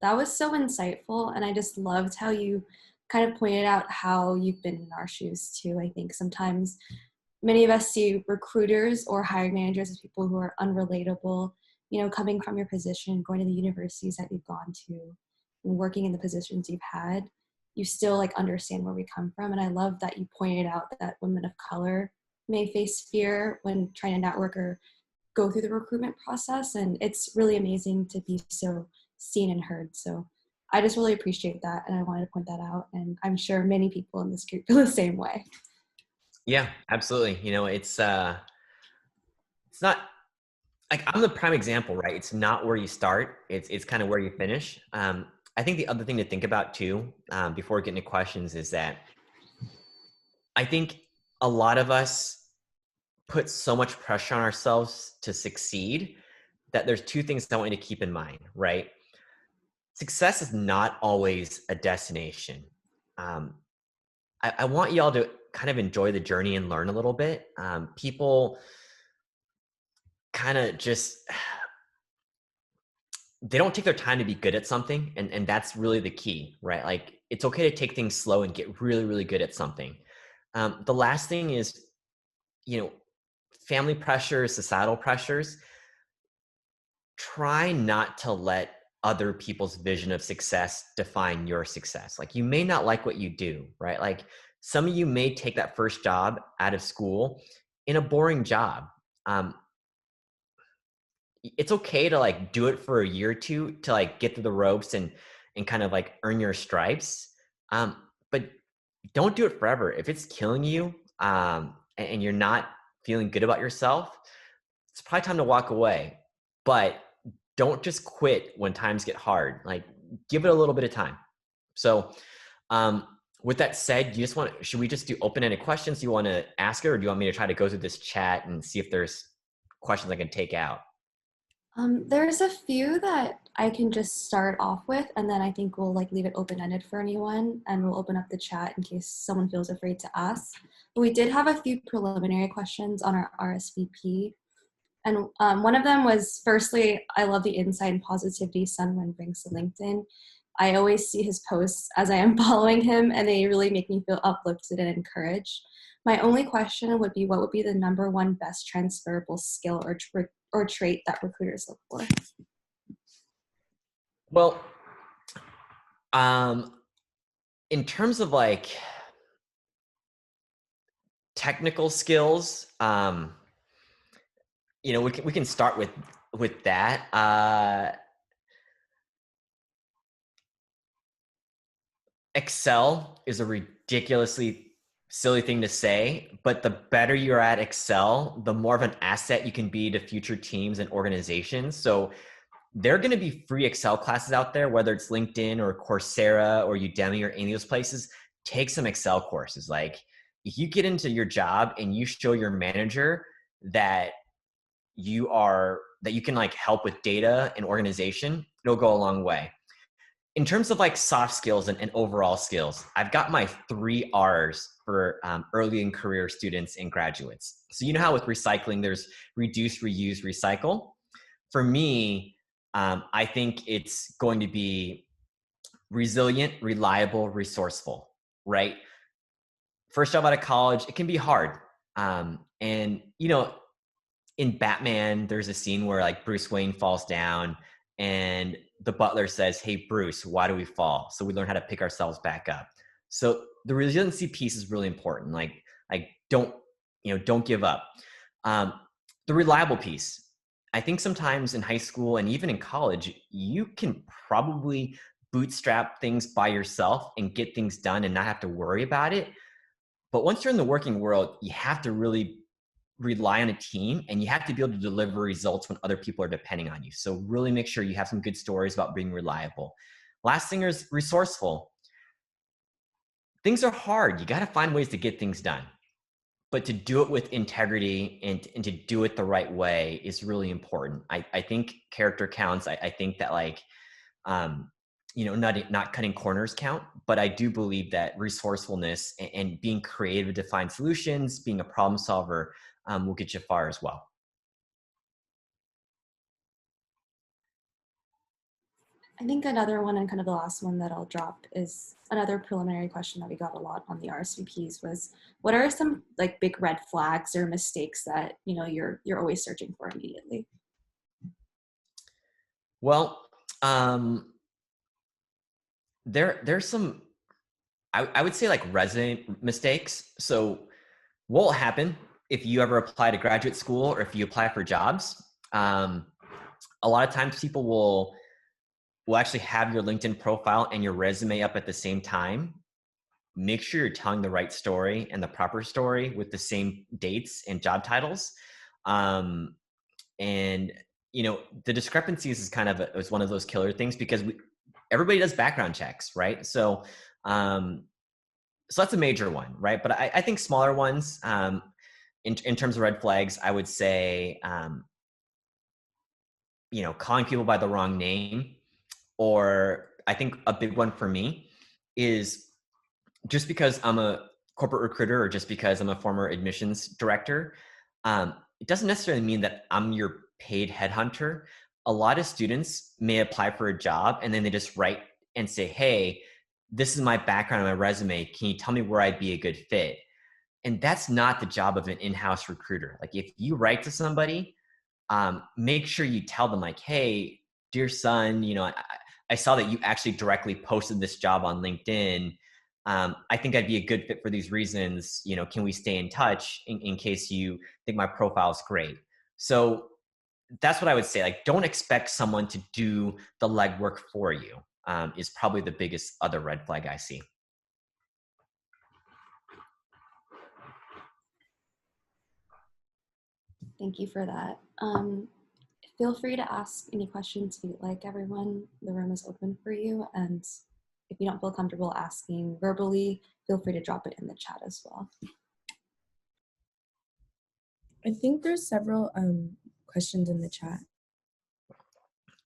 That was so insightful, and I just loved how you kind of pointed out how you've been in our shoes too. I think sometimes many of us see recruiters or hiring managers as people who are unrelatable, you know, coming from your position, going to the universities that you've gone to, and working in the positions you've had. You still like understand where we come from. And I love that you pointed out that women of color may face fear when trying to network or go through the recruitment process. And it's really amazing to be so seen and heard. So I just really appreciate that. And I wanted to point that out. And I'm sure many people in this group feel the same way. Yeah, absolutely. You know, it's not like I'm the prime example, right? It's not where you start. It's kind of where you finish. I think the other thing to think about too, before getting to questions, is that I think a lot of us put so much pressure on ourselves to succeed that there's two things I want you to keep in mind, right? Success is not always a destination. Um, I want y'all to kind of enjoy the journey and learn a little bit. People kind of just, they don't take their time to be good at something. And that's really the key, right? Like, it's okay to take things slow and get really, really good at something. The last thing is, family pressures, societal pressures. Try not to let other people's vision of success define your success. Like, you may not like what you do, right? Like, some of you may take that first job out of school in a boring job. Um, it's okay to like do it for a year or two to like get through the ropes and kind of like earn your stripes. But don't do it forever. If it's killing you, and you're not feeling good about yourself, it's probably time to walk away. But don't just quit when times get hard. Like, give it a little bit of time. So, with that said, should we just do open-ended questions? Do you want to ask it, or do you want me to try to go through this chat and see if there's questions I can take out? There's a few that I can just start off with, and then I think we'll like leave it open-ended for anyone, and we'll open up the chat in case someone feels afraid to ask. But we did have a few preliminary questions on our RSVP. And one of them was, firstly, I love the insight and positivity Sunwin brings to LinkedIn. I always see his posts as I am following him, and they really make me feel uplifted and encouraged. My only question would be, what would be the number one best transferable skill or trait that recruiters look for? Well, in terms of like technical skills, we can start with that. Excel is a ridiculously silly thing to say, but the better you're at Excel, the more of an asset you can be to future teams and organizations. So there are going to be free Excel classes out there, whether it's LinkedIn or Coursera or Udemy or any of those places. Take some Excel courses. Like, if you get into your job and you show your manager that you can like help with data and organization, it'll go a long way. In terms of like soft skills and overall skills, I've got my 3 R's for early in career students and graduates. So you know how with recycling, there's reduce, reuse, recycle. For me, I think it's going to be resilient, reliable, resourceful, right? First job out of college, it can be hard. And in Batman, there's a scene where like Bruce Wayne falls down and the butler says, "Hey, Bruce, why do we fall?" So we learn how to pick ourselves back up. So the resiliency piece is really important. Like don't give up. The reliable piece. I think sometimes in high school and even in college, you can probably bootstrap things by yourself and get things done and not have to worry about it. But once you're in the working world, you have to really rely on a team, and you have to be able to deliver results when other people are depending on you. So really make sure you have some good stories about being reliable. Last thing is resourceful. Things are hard. You got to find ways to get things done, but to do it with integrity and to do it the right way is really important. I think character counts. I think that like, not cutting corners count, but I do believe that resourcefulness and being creative to find solutions, being a problem solver, will get you far as well. I think another one, and kind of the last one that I'll drop, is another preliminary question that we got a lot on the RSVPs was, what are some like big red flags or mistakes that you're always searching for immediately? Well, there's some, I would say like resume mistakes. So what will happen if you ever apply to graduate school or if you apply for jobs? A lot of times people will actually have your LinkedIn profile and your resume up at the same time. Make sure you're telling the right story and the proper story with the same dates and job titles. And the discrepancies is one of those killer things, because everybody does background checks, right? So that's a major one, right? But I think smaller ones, in terms of red flags, I would say calling people by the wrong name, or I think a big one for me is just because I'm a corporate recruiter or just because I'm a former admissions director, it doesn't necessarily mean that I'm your paid headhunter. A lot of students may apply for a job and then they just write and say, hey, this is my background on my resume. Can you tell me where I'd be a good fit? And that's not the job of an in-house recruiter. Like if you write to somebody, make sure you tell them like, hey, dear son, I saw that you actually directly posted this job on LinkedIn. I think I'd be a good fit for these reasons. Can we stay in touch in case you think my profile is great? So that's what I would say. Like, don't expect someone to do the legwork for you, is probably the biggest other red flag I see. Thank you for that. Feel free to ask any questions if you'd like, everyone. The room is open for you. And if you don't feel comfortable asking verbally, feel free to drop it in the chat as well. I think there's several questions in the chat.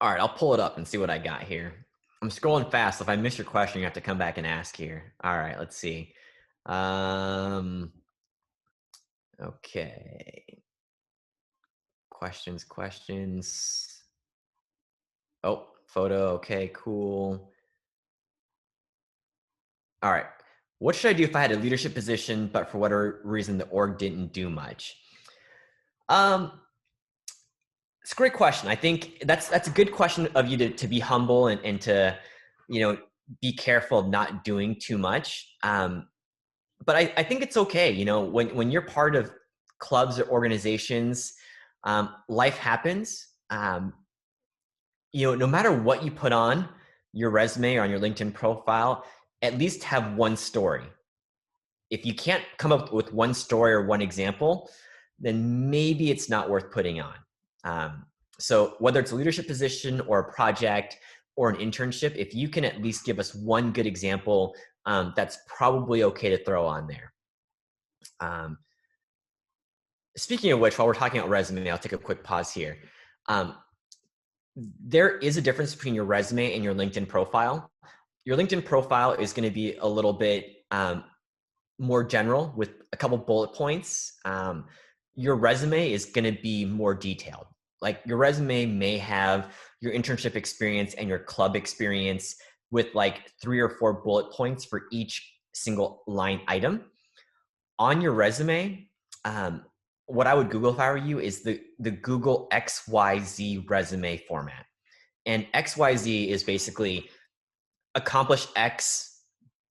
All right, I'll pull it up and see what I got here. I'm scrolling fast. If I miss your question, you have to come back and ask here. All right, let's see. Okay. Questions. Oh, photo. Okay, cool. All right. What should I do if I had a leadership position, but for whatever reason, the org didn't do much? It's a great question. I think that's a good question of you to be humble and to, be careful of not doing too much. But I think it's okay. When you're part of clubs or organizations, life happens. No matter what you put on your resume or on your LinkedIn profile, at least have one story. If you can't come up with one story or one example, then maybe it's not worth putting on. So whether it's a leadership position or a project or an internship, if you can at least give us one good example, that's probably okay to throw on there. Speaking of which, while we're talking about resume, I'll take a quick pause here. There is a difference between your resume and your LinkedIn profile. Your LinkedIn profile is going to be a little bit more general with a couple bullet points. Your resume is going to be more detailed. Like your resume may have your internship experience and your club experience with like 3 or 4 bullet points for each single line item. On your resume, what I would Google if I were you is the Google XYZ resume format. And XYZ is basically accomplish X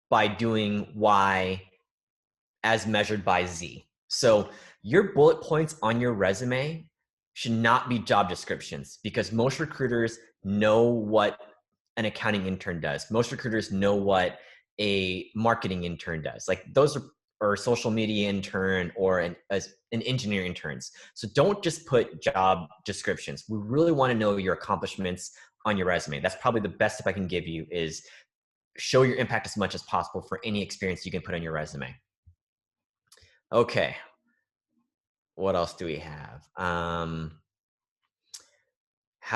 by doing Y as measured by Z. So your bullet points on your resume should not be job descriptions, because most recruiters know what an accounting intern does. Most recruiters know what a marketing intern does. Like those are social media intern or an engineer interns. So don't just put job descriptions. We really want to know your accomplishments on your resume. That's probably the best tip I can give you, is show your impact as much as possible for any experience you can put on your resume. Okay. What else do we have? How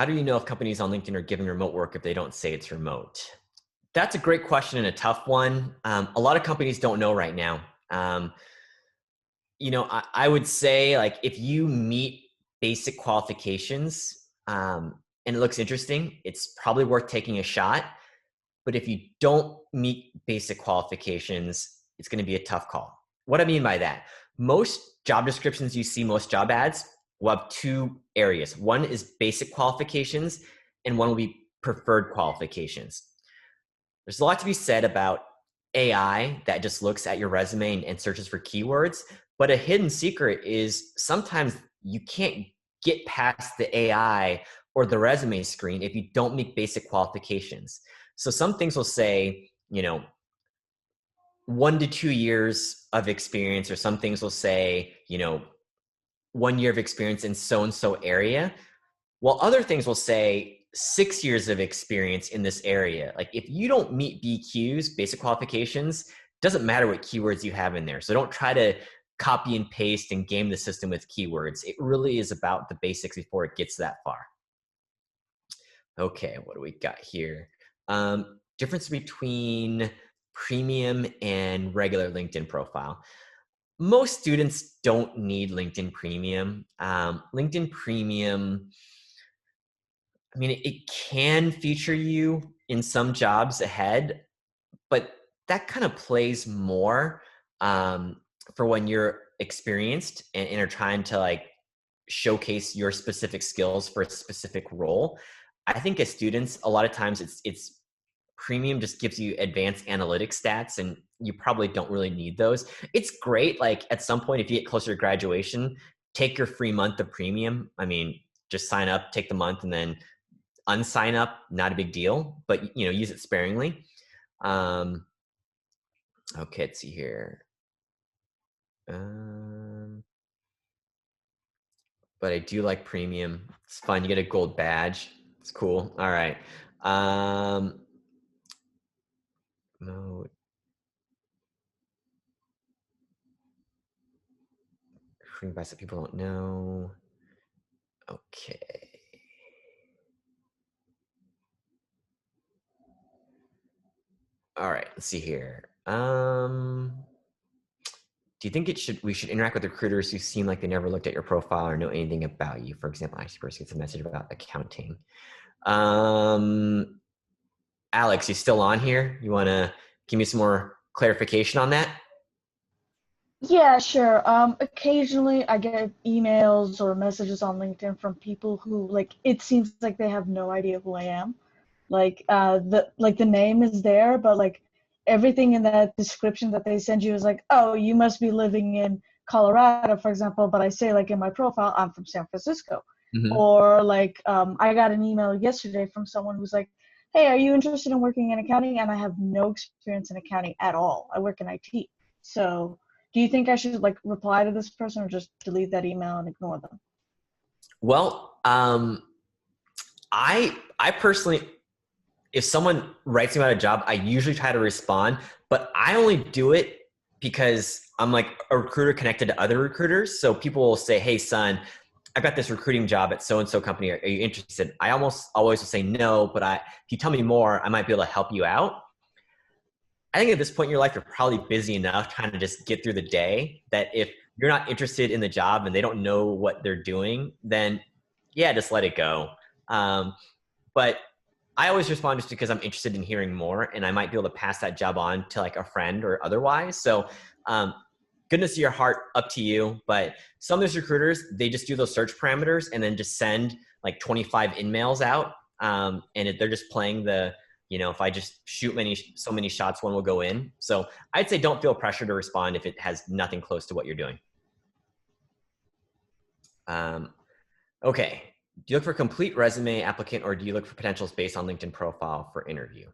do you know if companies on LinkedIn are giving remote work if they don't say it's remote? That's a great question and a tough one. A lot of companies don't know right now. I would say, like, if you meet basic qualifications and it looks interesting, it's probably worth taking a shot. But if you don't meet basic qualifications, it's going to be a tough call. What I mean by that, most job descriptions you see, most job ads will have 2 areas. One is basic qualifications and one will be preferred qualifications. There's a lot to be said about AI that just looks at your resume and searches for keywords, but a hidden secret is sometimes you can't get past the AI or the resume screen if you don't meet basic qualifications. So some things will say, 1 to 2 years of experience, or some things will say, 1 year of experience in so-and-so area, while other things will say 6 years of experience in this area. Like if you don't meet BQs, basic qualifications, doesn't matter what keywords you have in there. So don't try to copy and paste and game the system with keywords. It really is about the basics before it gets that far. Okay, what do we got here? Difference between premium and regular LinkedIn profile. Most students don't need LinkedIn Premium. LinkedIn Premium, I mean, it can feature you in some jobs ahead, but that kind of plays more for when you're experienced and are trying to like showcase your specific skills for a specific role. I think as students, a lot of times it's premium just gives you advanced analytics stats, and you probably don't really need those. It's great, like at some point, if you get closer to graduation, take your free month of premium. I mean, just sign up, take the month, and then unsign up. Not a big deal, but use it sparingly. Um, okay, let's see here. But I do like premium. It's fun. You get a gold badge. It's cool. All right. Mode. Recruiting advice that people don't know. Okay. All right. Let's see here. Do you think we should interact with recruiters who seem like they never looked at your profile or know anything about you? For example, IT person gets a message about accounting. Alex, you still on here? You want to give me some more clarification on that? Yeah, sure. Occasionally I get emails or messages on LinkedIn from people who it seems like they have no idea who I am. The name is there, but everything in that description that they send you is like, oh, you must be living in Colorado, for example, but I say in my profile, I'm from San Francisco. Mm-hmm. Or I got an email yesterday from someone who's like, hey, are you interested in working in accounting? And I have no experience in accounting at all. I work in IT. So do you think I should reply to this person or just delete that email and ignore them? Well, I personally, if someone writes me about a job, I usually try to respond, but I only do it because I'm like a recruiter connected to other recruiters. So people will say, hey, son, I got this recruiting job at so-and-so company. Are you interested? I almost always will say no, but if you tell me more, I might be able to help you out. I think at this point in your life, you're probably busy enough trying to just get through the day that if you're not interested in the job and they don't know what they're doing, then yeah, just let it go. But I always respond just because I'm interested in hearing more, and I might be able to pass that job on to a friend or otherwise. So goodness of your heart, up to you. But some of those recruiters, they just do those search parameters and then just send 25 in-mails out. And they're just playing the, if I just shoot so many shots, one will go in. So I'd say don't feel pressure to respond if it has nothing close to what you're doing. Okay. Do you look for a complete resume applicant, or do you look for potentials based on LinkedIn profile for interview?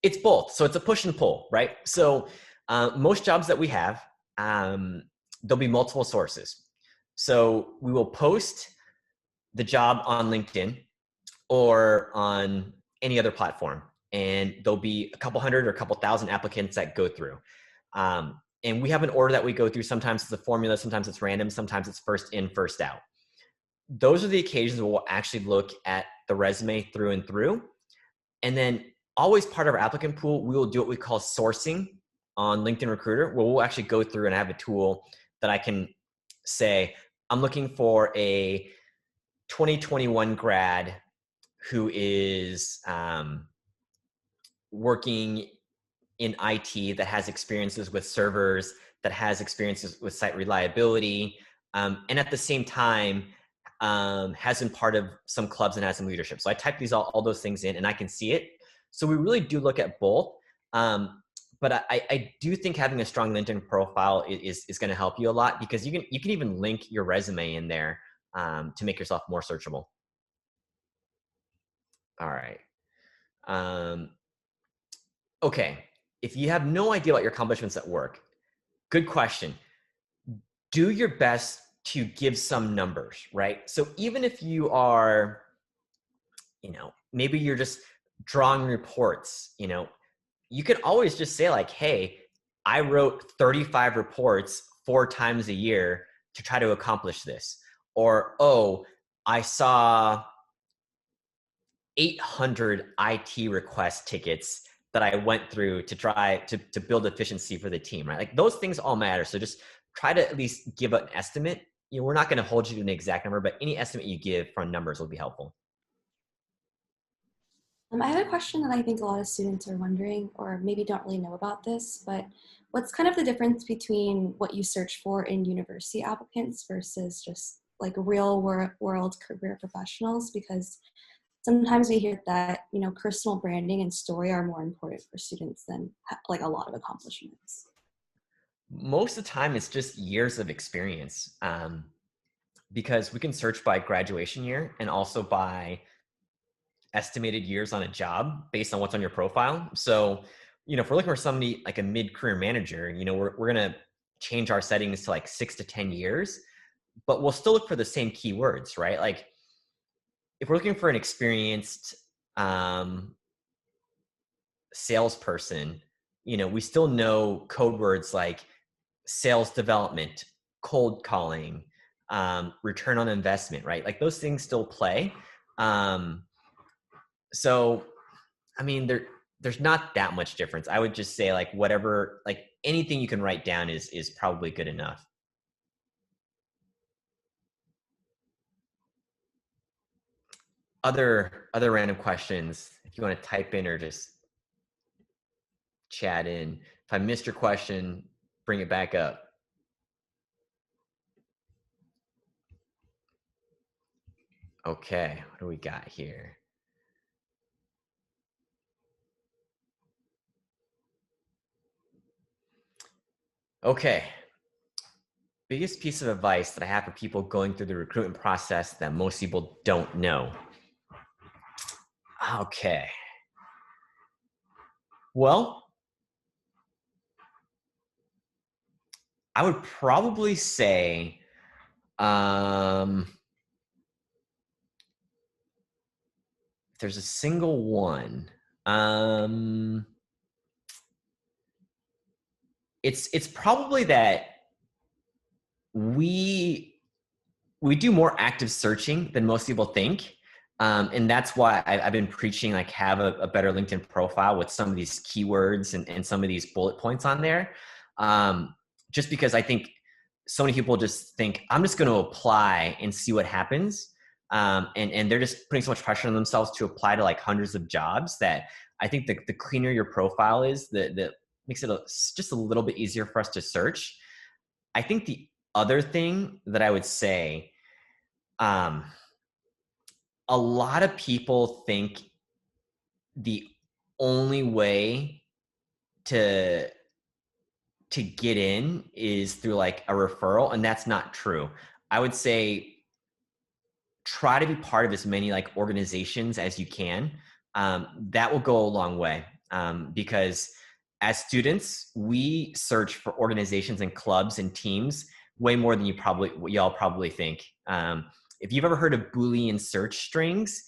It's both. So it's a push and pull, right? So most jobs that we have, there'll be multiple sources. So we will post the job on LinkedIn or on any other platform, and there'll be a couple hundred or a couple thousand applicants that go through. And we have an order that we go through. Sometimes it's a formula, sometimes it's random, sometimes it's first in, first out. Those are the occasions where we'll actually look at the resume through and through. And then always part of our applicant pool, we will do what we call sourcing on LinkedIn Recruiter, where we'll actually go through and I have a tool that I can say, I'm looking for a 2021 grad who is working in IT, that has experiences with servers, that has experiences with site reliability, and at the same time has been part of some clubs and has some leadership. So I type all those things in and I can see it. So we really do look at both. But I do think having a strong LinkedIn profile is going to help you a lot, because you can even link your resume in there to make yourself more searchable. All right. Okay. If you have no idea about your accomplishments at work, good question. Do your best to give some numbers, right? So even if you are, maybe you're just drawing reports, you could always just say hey, I wrote 35 reports 4 times a year to try to accomplish this. Or, oh, I saw 800 IT request tickets that I went through to try to build efficiency for the team, right? Like those things all matter. So just try to at least give an estimate. You know, we're not going to hold you to an exact number, but any estimate you give from numbers will be helpful. I have a question that I think a lot of students are wondering, or maybe don't really know about this, but what's kind of the difference between what you search for in university applicants versus just like real world career professionals? Because sometimes we hear that, you know, personal branding and story are more important for students than like a lot of accomplishments. Most of the time, it's just years of experience, because we can search by graduation year and also by estimated years on a job based on what's on your profile. So, you know, if we're looking for somebody like a mid-career manager, you know, we're going to change our settings to like 6 to 10 years, but we'll still look for the same keywords, right? Like if we're looking for an experienced salesperson, you know, we still know code words like sales development, cold calling, return on investment, right? Like those things still play. So, I mean, there's not that much difference. I would just say like whatever, like anything you can write down is probably good enough. Other random questions, if you want to type in or just chat in. If I missed your question, bring it back up. Okay, what do we got here? Okay. Biggest piece of advice that I have for people going through the recruitment process that most people don't know. Okay. Well, I would probably say, if there's a single one, it's probably that we do more active searching than most people think. And that's why I've been preaching, like have a better LinkedIn profile with some of these keywords and some of these bullet points on there. Just because I think so many people just think, I'm just going to apply and see what happens. And they're just putting so much pressure on themselves to apply to like hundreds of jobs that I think the cleaner your profile is, the makes it just a little bit easier for us to search. I think the other thing that I would say, a lot of people think the only way to get in is through like a referral, and that's not true. I would say try to be part of as many like organizations as you can. That will go a long way, because as students, we search for organizations and clubs and teams way more than y'all probably think. If you've ever heard of Boolean search strings,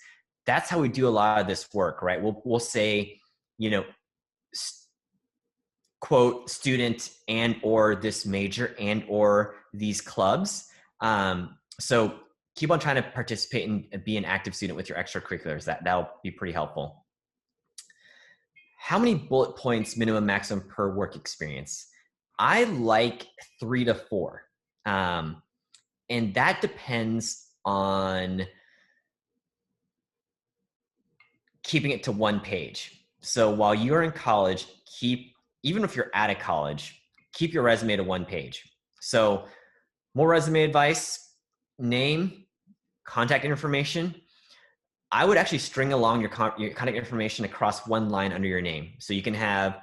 that's how we do a lot of this work, right? We'll say, you know, quote, student and or this major and or these clubs. So keep on trying to participate and be an active student with your extracurriculars. That'll be pretty helpful. How many bullet points minimum maximum per work experience? I like 3 to 4. And that depends on keeping it to one page. So while you're in college, even if you're out of college, keep your resume to one page. So more resume advice: name, contact information. I would actually string along your contact information across one line under your name. So you can have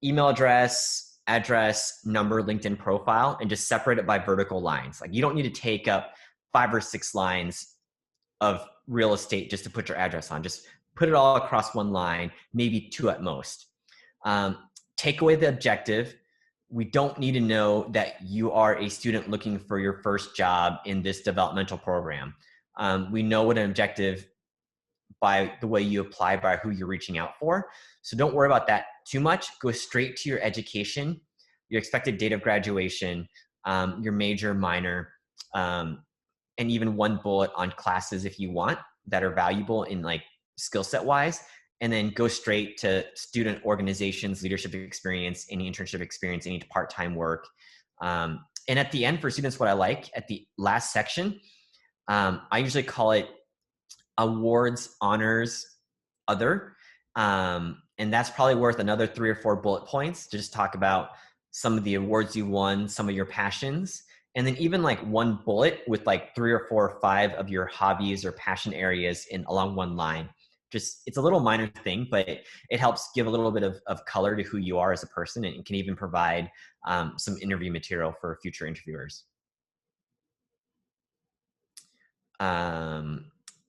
email address, number, LinkedIn profile, and just separate it by vertical lines. Like you don't need to take up 5 or 6 lines of real estate just to put your address on. Just put it all across one line, maybe 2 at most. Take away the objective. We don't need to know that you are a student looking for your first job in this developmental program. We know what an objective by the way you apply, by who you're reaching out for. So don't worry about that too much. Go straight to your education, your expected date of graduation, your major, minor, and even one bullet on classes if you want that are valuable in like skill set wise, and then go straight to student organizations, leadership experience, any internship experience, any part-time work. And at the end for students, what I like at the last section, I usually call it awards, honors, other. And that's probably worth another 3 or 4 bullet points to just talk about some of the awards you won, some of your passions, and then even like one bullet with like 3 or 4 or 5 of your hobbies or passion areas in along one line. Just, it's a little minor thing, but it helps give a little bit of color to who you are as a person, and can even provide some interview material for future interviewers.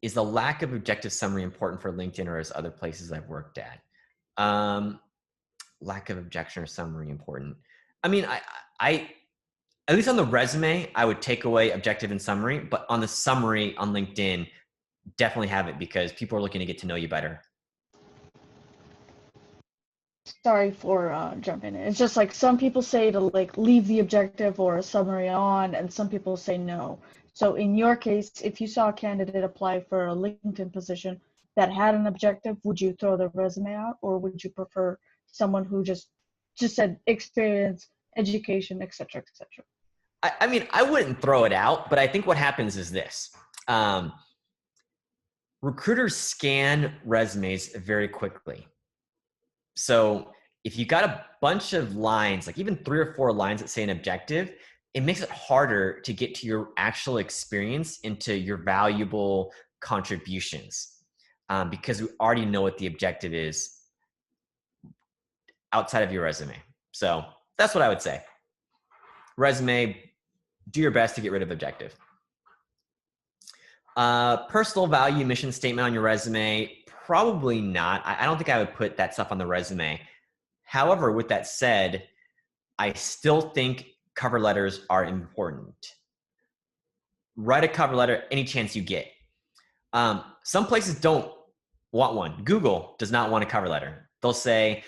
Is the lack of objective summary important for LinkedIn or as other places I've worked at? Lack of objection or summary important. I mean, I at least on the resume, I would take away objective and summary, but on the summary on LinkedIn, definitely have it, because people are looking to get to know you better. Sorry for jumping in. It's just like some people say to like leave the objective or a summary on, and some people say no. So in your case, if you saw a candidate apply for a LinkedIn position that had an objective, would you throw their resume out, or would you prefer someone who just said experience, education, etc., etc.? I mean, I wouldn't throw it out, but I think what happens is this. Recruiters scan resumes very quickly. So if you got a bunch of lines, like even 3 or 4 lines that say an objective, it makes it harder to get to your actual experience and to your valuable contributions, because we already know what the objective is outside of your resume. So that's what I would say. Resume, do your best to get rid of objective. Personal value mission statement on your resume, probably not. I don't think I would put that stuff on the resume. However, with that said, I still think cover letters are important. Write a cover letter any chance you get. Some places don't want one. Google does not want a cover letter. They'll say,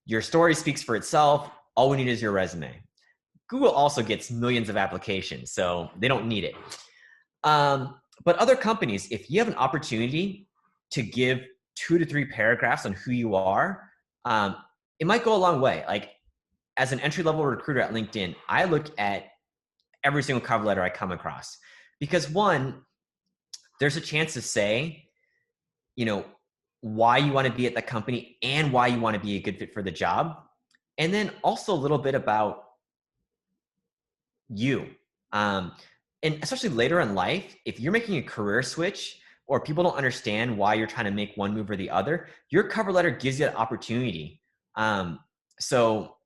your story speaks for itself. All we need is your resume. Google also gets millions of applications, so they don't need it. But other companies, if you have an opportunity to give 2 to 3 paragraphs on who you are, it might go a long way. Like, as an entry-level recruiter at LinkedIn, I look at every single cover letter I come across, because one, there's a chance to say, you know, why you want to be at the company and why you want to be a good fit for the job. And then also a little bit about you. And especially later in life, if you're making a career switch or people don't understand why you're trying to make one move or the other, your cover letter gives you that opportunity. So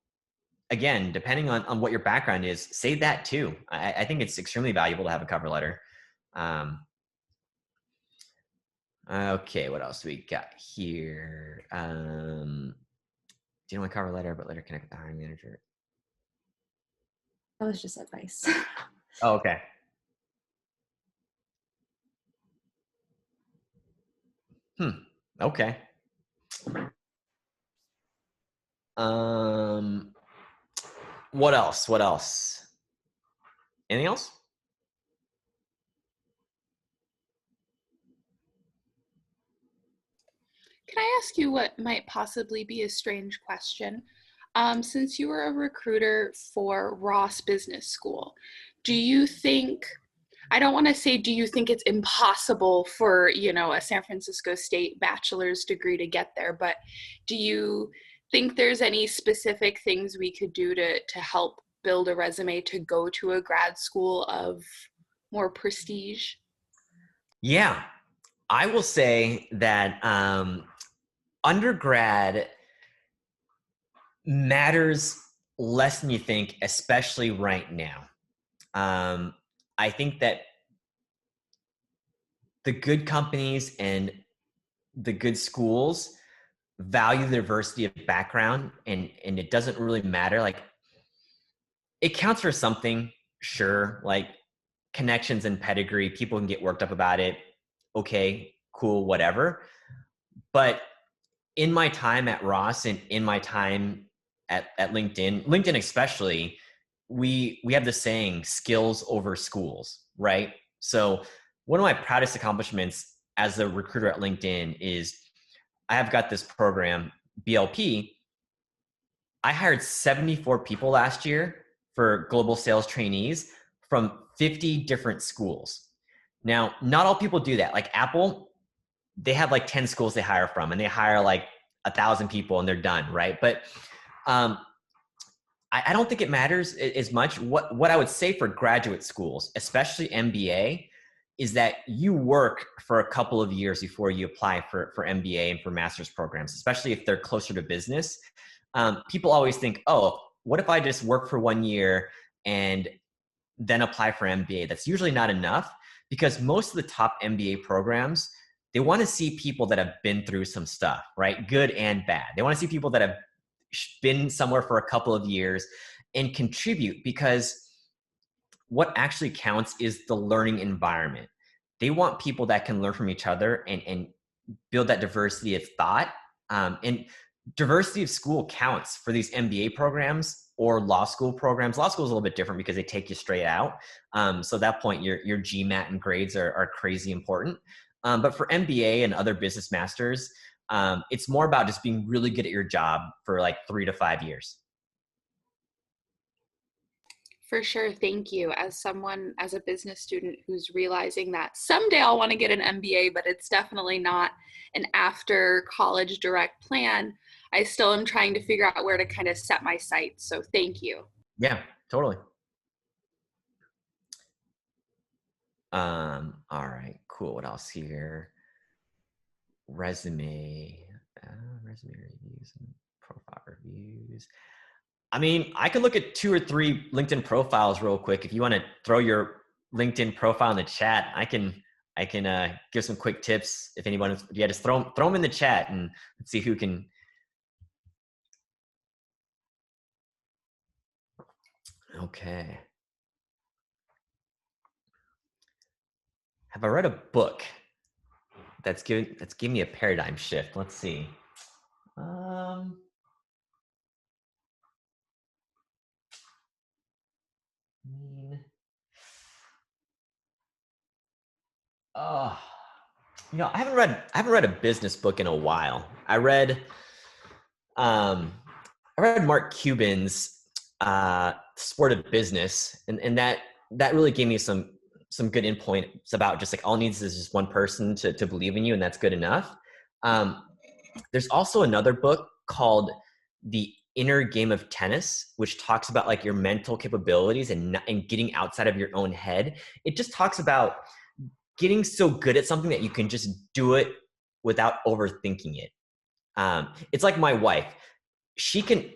again, depending on what your background is, say that too. I think it's extremely valuable to have a cover letter. Okay, what else we got here? Do you know my cover letter, but later connect with the hiring manager? That was just advice. Oh, okay. Okay. What else? What else? Anything else? Can I ask you what might possibly be a strange question? Since you were a recruiter for Ross Business School, do you think, I don't want to say, do you think it's impossible for, you know, a San Francisco State bachelor's degree to get there, but do you think there's any specific things we could do to help build a resume to go to a grad school of more prestige? Yeah, I will say that undergrad matters less than you think, especially right now. I think that the good companies and the good schools value the diversity of background, and it doesn't really matter. Like, it counts for something, sure, like connections and pedigree, people can get worked up about it. Okay, cool, whatever. But in my time at Ross and in my time at LinkedIn especially, we have the saying, skills over schools, right? So one of my proudest accomplishments as a recruiter at LinkedIn is I have got this program, BLP. I hired 74 people last year for global sales trainees from 50 different schools. Now, not all people do that. Like Apple, they have like 10 schools they hire from, and they hire like 1,000 people and they're done, right? But I don't think it matters as much. What I would say for graduate schools, especially MBA, is that you work for a couple of years before you apply for MBA and for master's programs, especially if they're closer to business. People always think, oh, what if I just work for 1 year and then apply for MBA? That's usually not enough, because most of the top MBA programs, they want to see people that have been through some stuff, right? Good and bad. They want to see people that have been somewhere for a couple of years and contribute, because what actually counts is the learning environment. They want people that can learn from each other and build that diversity of thought. And diversity of school counts for these MBA programs or law school programs. Law school is a little bit different because they take you straight out. So at that point, your GMAT and grades are crazy important. But for MBA and other business masters, it's more about just being really good at your job for like 3 to 5 years. For sure. Thank you. As a business student who's realizing that someday I'll want to get an MBA, but it's definitely not an after college direct plan, I still am trying to figure out where to kind of set my sights. So thank you. Yeah, totally. All right, cool. What else here? Resume reviews and profile reviews. I mean, I can look at 2 or 3 LinkedIn profiles real quick. If you want to throw your LinkedIn profile in the chat, I can give some quick tips. If anyone, yeah, just throw them in the chat and let's see who can. Okay. Have I read a book that's given me a paradigm shift? Let's see. Oh, I haven't read a business book in a while. I read Mark Cuban's Sport of Business, and that really gave me some good inpoints about just like all it needs is just one person to believe in you, and that's good enough. There's also another book called The Inner Game of Tennis, which talks about like your mental capabilities and getting outside of your own head. It just talks about getting so good at something that you can just do it without overthinking it. It's like my wife. She can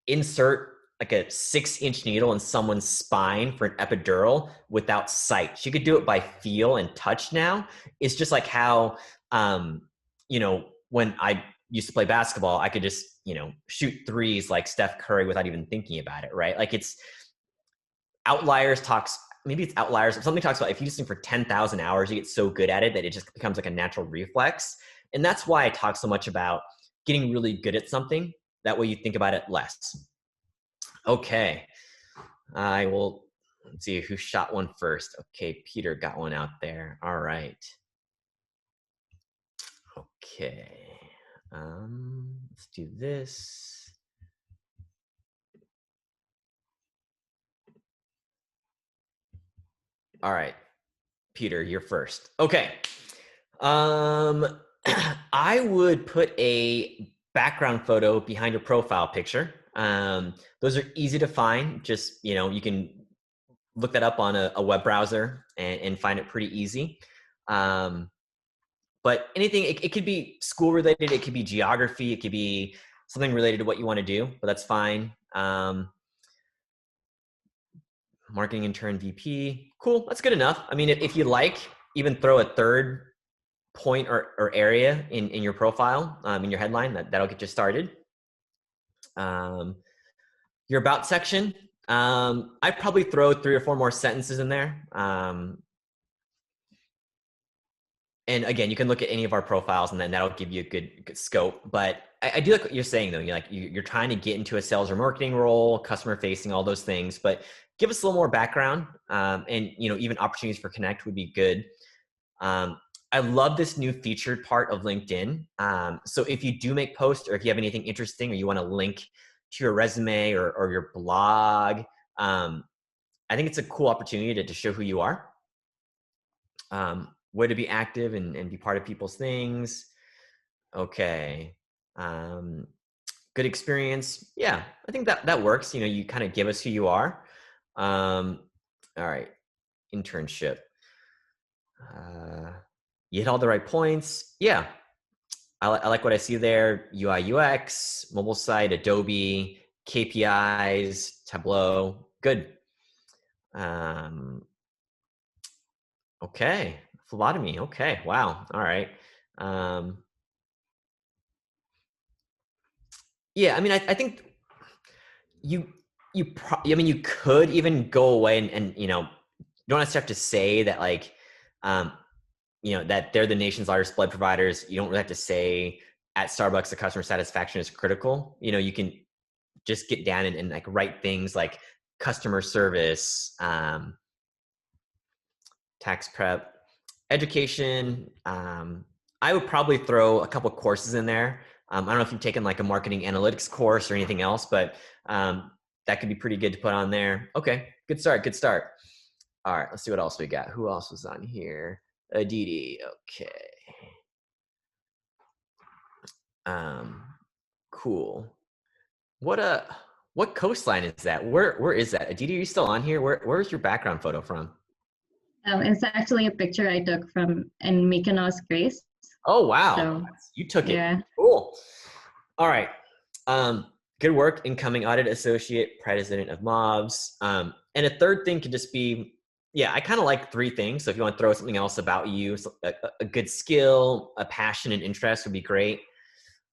insert like a 6-inch needle in someone's spine for an epidural without sight. She could do it by feel and touch now. It's just like how, when I used to play basketball, I could just, shoot threes like Steph Curry without even thinking about it, right? Like it's maybe it's Outliers. Something talks about if you do something for 10,000 hours, you get so good at it that it just becomes like a natural reflex. And that's why I talk so much about getting really good at something. That way you think about it less. Okay. Let's see who shot one first. Okay, Peter got one out there. All right. Okay. Let's do this. All right, Peter, you're first. Okay. I would put a background photo behind your profile picture. Those are easy to find. Just, you can look that up on a web browser and find it pretty easy. But anything, it could be school related, it could be geography, it could be something related to what you want to do, but that's fine. Marketing intern VP, cool, that's good enough. I mean, if you like, even throw a third point or area in your profile, in your headline, that'll get you started. Your about section, I'd probably throw 3 or 4 more sentences in there. And again, you can look at any of our profiles and then that'll give you a good scope. But I do like what you're saying though. You're trying to get into a sales or marketing role, customer facing, all those things, but give us a little more background. And even opportunities for connect would be good. I love this new featured part of LinkedIn. So if you do make posts, or if you have anything interesting, or you want to link to your resume or your blog, I think it's a cool opportunity to show who you are, way to be active and be part of people's things. Okay. Good experience. Yeah, I think that works. You kind of give us who you are. All right. Internship. You hit all the right points. Yeah. I like what I see there. UI, UX, mobile site, Adobe, KPIs, Tableau. Good. Okay. Phlebotomy. Okay. Wow. All right. Yeah. I mean, I think you could even go away and you don't necessarily have to say that, like, that they're the nation's largest blood providers. You don't really have to say at Starbucks the customer satisfaction is critical. You can just get down and like write things like customer service, tax prep, education. I would probably throw a couple courses in there. I don't know if you've taken like a marketing analytics course or anything else, but that could be pretty good to put on there. Okay, good start. All right, let's see what else we got. Who else was on here? Aditi. Okay. Cool. What coastline is that? Where is that? Aditi, are you still on here? Where's your background photo from? It's actually a picture I took from in Mykonos, Greece. Oh wow. So, you took it. yeah. Cool. All right. Good work, incoming audit associate, president of MOBS. And a third thing could just be, I kind of like 3 things. So if you want to throw something else about you, so a good skill, a passion and interest would be great.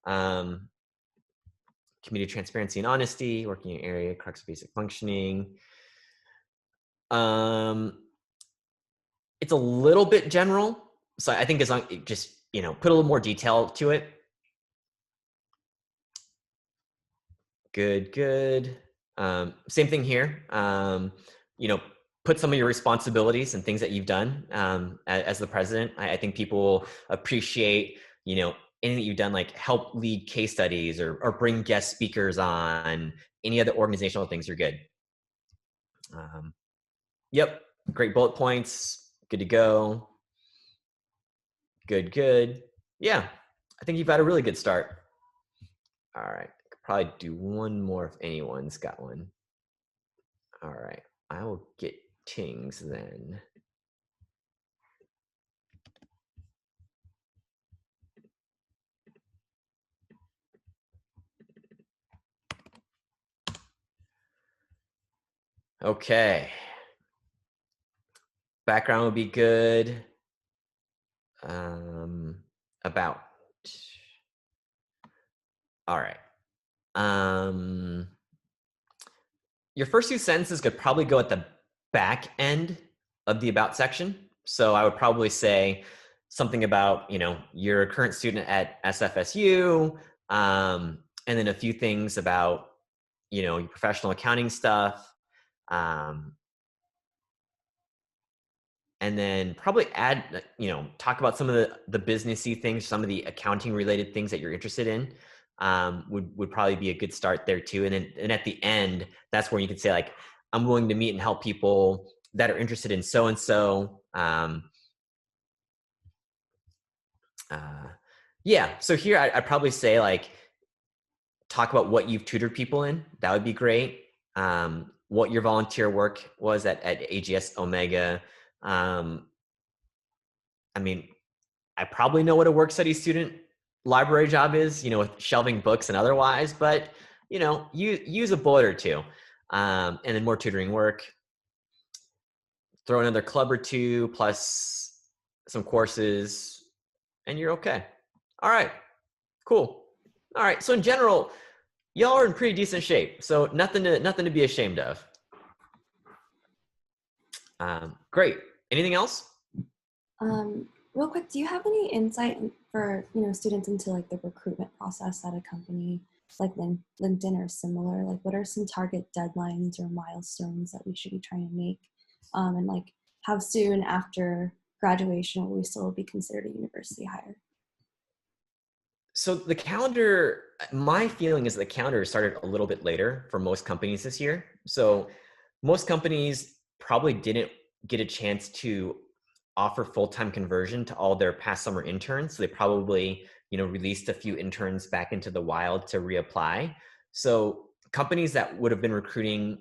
Community transparency and honesty, working in area, crux basic functioning. It's a little bit general. So I think as long just, put a little more detail to it. Good. Same thing here. Put some of your responsibilities and things that you've done as the president. I think people will appreciate, anything that you've done, like help lead case studies or bring guest speakers on. Any other organizational things are good. Yep, great bullet points. Good to go. Good. Yeah, I think you've had a really good start. All right, could probably do one more if anyone's got one. All right, I will get Tings then. Okay. Background would be good. About. All right. Your first 2 sentences could probably go at the back end of the about section. So I would probably say something about, you're a current student at SFSU, and then a few things about, your professional accounting stuff. And then probably add, talk about some of the businessy things, some of the accounting related things that you're interested in. Would probably be a good start there too. And at the end, that's where you could say, like, I'm willing to meet and help people that are interested in so-and-so. So here I'd probably say, like, talk about what you've tutored people in. That would be great. What your volunteer work was at AGS Omega. I probably know what a work study student library job is, with shelving books and otherwise, but, use a bullet or 2. And then more tutoring work. Throw another club or 2 plus some courses and you're okay. All right, cool. All right, so in general, y'all are in pretty decent shape. So nothing to be ashamed of. Great. Anything else? Real quick, do you have any insight for students into like the recruitment process at a company like LinkedIn or similar? Like, what are some target deadlines or milestones that we should be trying to make? And like, how soon after graduation will we still be considered a university hire? So the calendar, my feeling is the calendar started a little bit later for most companies this year. So most companies probably didn't get a chance to offer full-time conversion to all their past summer interns. So they probably, released a few interns back into the wild to reapply. So companies that would have been recruiting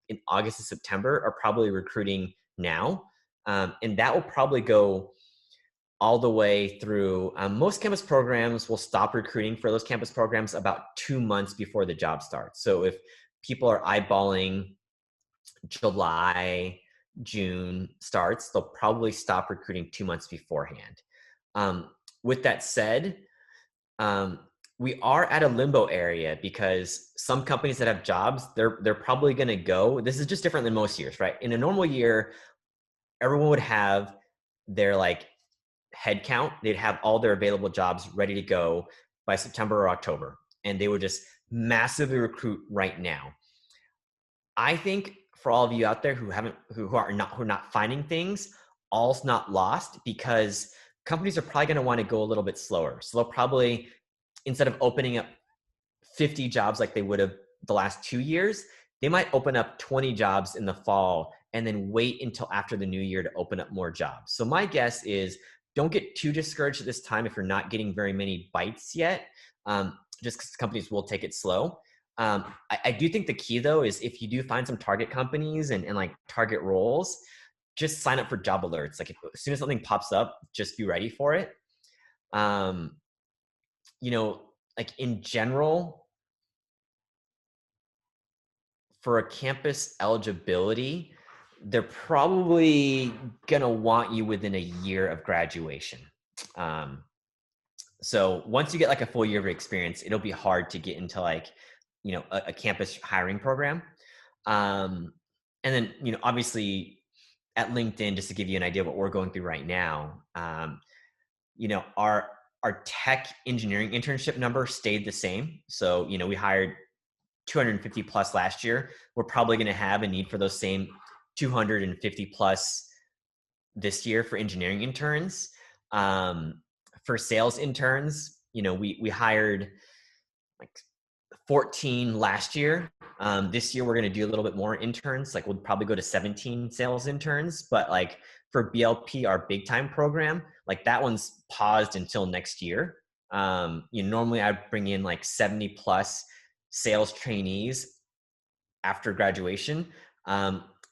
in August and September are probably recruiting now. And that will probably go all the way through. Most campus programs will stop recruiting for those campus programs about 2 months before the job starts. So if people are eyeballing July, June starts, they'll probably stop recruiting 2 months beforehand. With that said, we are at a limbo area because some companies that have jobs, they're probably going to go. This is just different than most years, right? In a normal year, everyone would have their head count. They'd have all their available jobs ready to go by September or October, and they would just massively recruit right now. I think for all of you out there who are not finding things, all's not lost, because companies are probably going to want to go a little bit slower. So they'll probably, instead of opening up 50 jobs like they would have the last 2 years, they might open up 20 jobs in the fall and then wait until after the new year to open up more jobs. So my guess is, don't get too discouraged at this time if you're not getting very many bites yet, just because companies will take it slow. I do think the key though is, if you do find some target companies and target roles, just sign up for job alerts. As soon as something pops up, just be ready for it. In general, for a campus eligibility, they're probably gonna want you within a year of graduation. So once you get a full year of experience, it'll be hard to get into a campus hiring program. And then, obviously at LinkedIn, just to give you an idea of what we're going through right now, our tech engineering internship number stayed the same. So, we hired 250 plus last year. We're probably going to have a need for those same 250 plus this year for engineering interns. For sales interns, we hired 14 last year. This year we're going to do a little bit more interns. We'll probably go to 17 sales interns, but for BLP, our big time program, that one's paused until next year. Normally I'd bring in 70 plus sales trainees after graduation.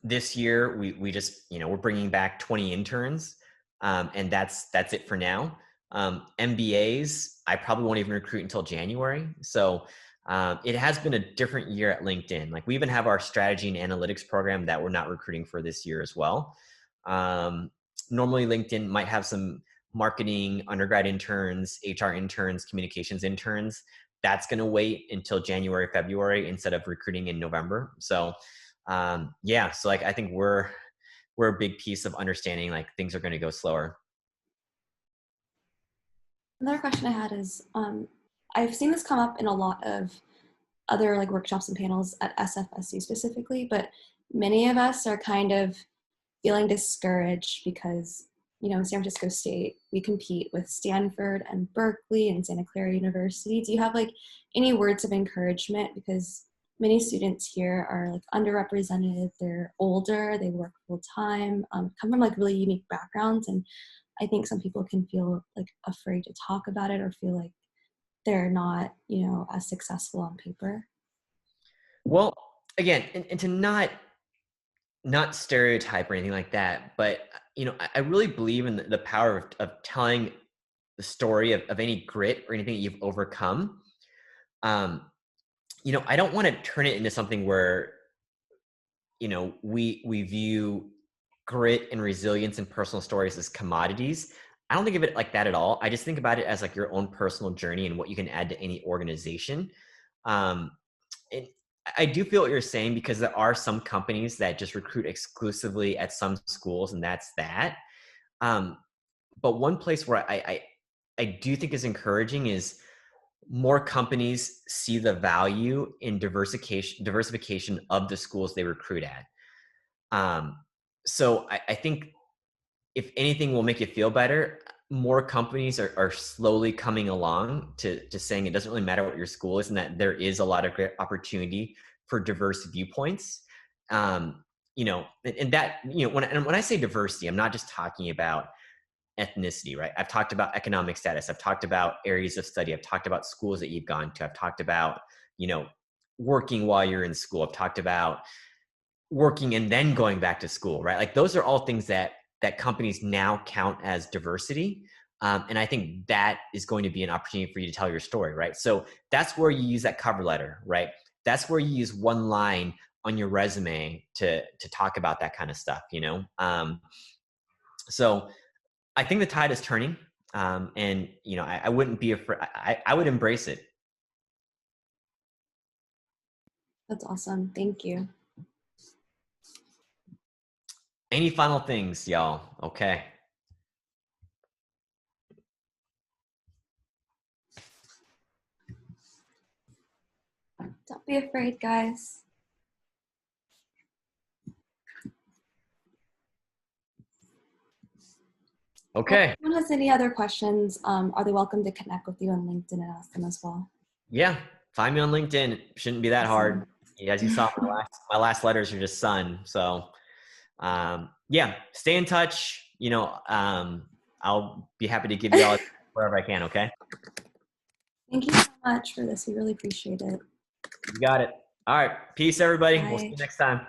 This year we just, we're bringing back 20 interns. And that's it for now. MBAs, I probably won't even recruit until January. So it has been a different year at LinkedIn. We even have our strategy and analytics program that we're not recruiting for this year as well. Normally LinkedIn might have some marketing undergrad interns, HR interns, communications interns. That's going to wait until January, February instead of recruiting in November. So so I think we're a big piece of understanding things are going to go slower. Another question I had is, I've seen this come up in a lot of other workshops and panels at SFSU specifically, but many of us are kind of feeling discouraged because, in San Francisco State, we compete with Stanford and Berkeley and Santa Clara University. Do you have any words of encouragement? Because many students here are underrepresented, they're older, they work full time, come from really unique backgrounds, and I think some people can feel afraid to talk about it or feel like they're not, as successful on paper. Well, again, and to not stereotype or anything like that, but I really believe in the power of telling the story of any grit or anything that you've overcome. I don't want to turn it into something where we view grit and resilience and personal stories as commodities. I don't think of it like that at all. I just think about it as your own personal journey and what you can add to any organization. And I do feel what you're saying, because there are some companies that just recruit exclusively at some schools, and that's that. But one place where I do think is encouraging is more companies see the value in diversification of the schools they recruit at. So I think if anything will make you feel better, more companies are slowly coming along to saying it doesn't really matter what your school is, and that there is a lot of great opportunity for diverse viewpoints. You know, and that, you know, when I say diversity, I'm not just talking about ethnicity, right? I've talked about economic status. I've talked about areas of study. I've talked about schools that you've gone to. I've talked about, you know, working while you're in school. I've talked about working and then going back to school, right? Like those are all things that companies now count as diversity. And I think that is going to be an opportunity for you to tell your story, right? So that's where you use that cover letter, right? That's where you use one line on your resume to talk about that kind of stuff, you know? So I think the tide is turning, and, you know, I wouldn't be afraid. I would embrace it. That's awesome. Thank you. Any final things, y'all? Okay. Don't be afraid, guys. Okay. If anyone has any other questions, are they welcome to connect with you on LinkedIn and ask them as well? Yeah. Find me on LinkedIn. It shouldn't be that hard. As you saw, my last letters are just son. So, yeah, stay in touch. You know, I'll be happy to give you all wherever I can. Okay. Thank you so much for this. We really appreciate it. You got it. All right. Peace, everybody. Bye. We'll see you next time.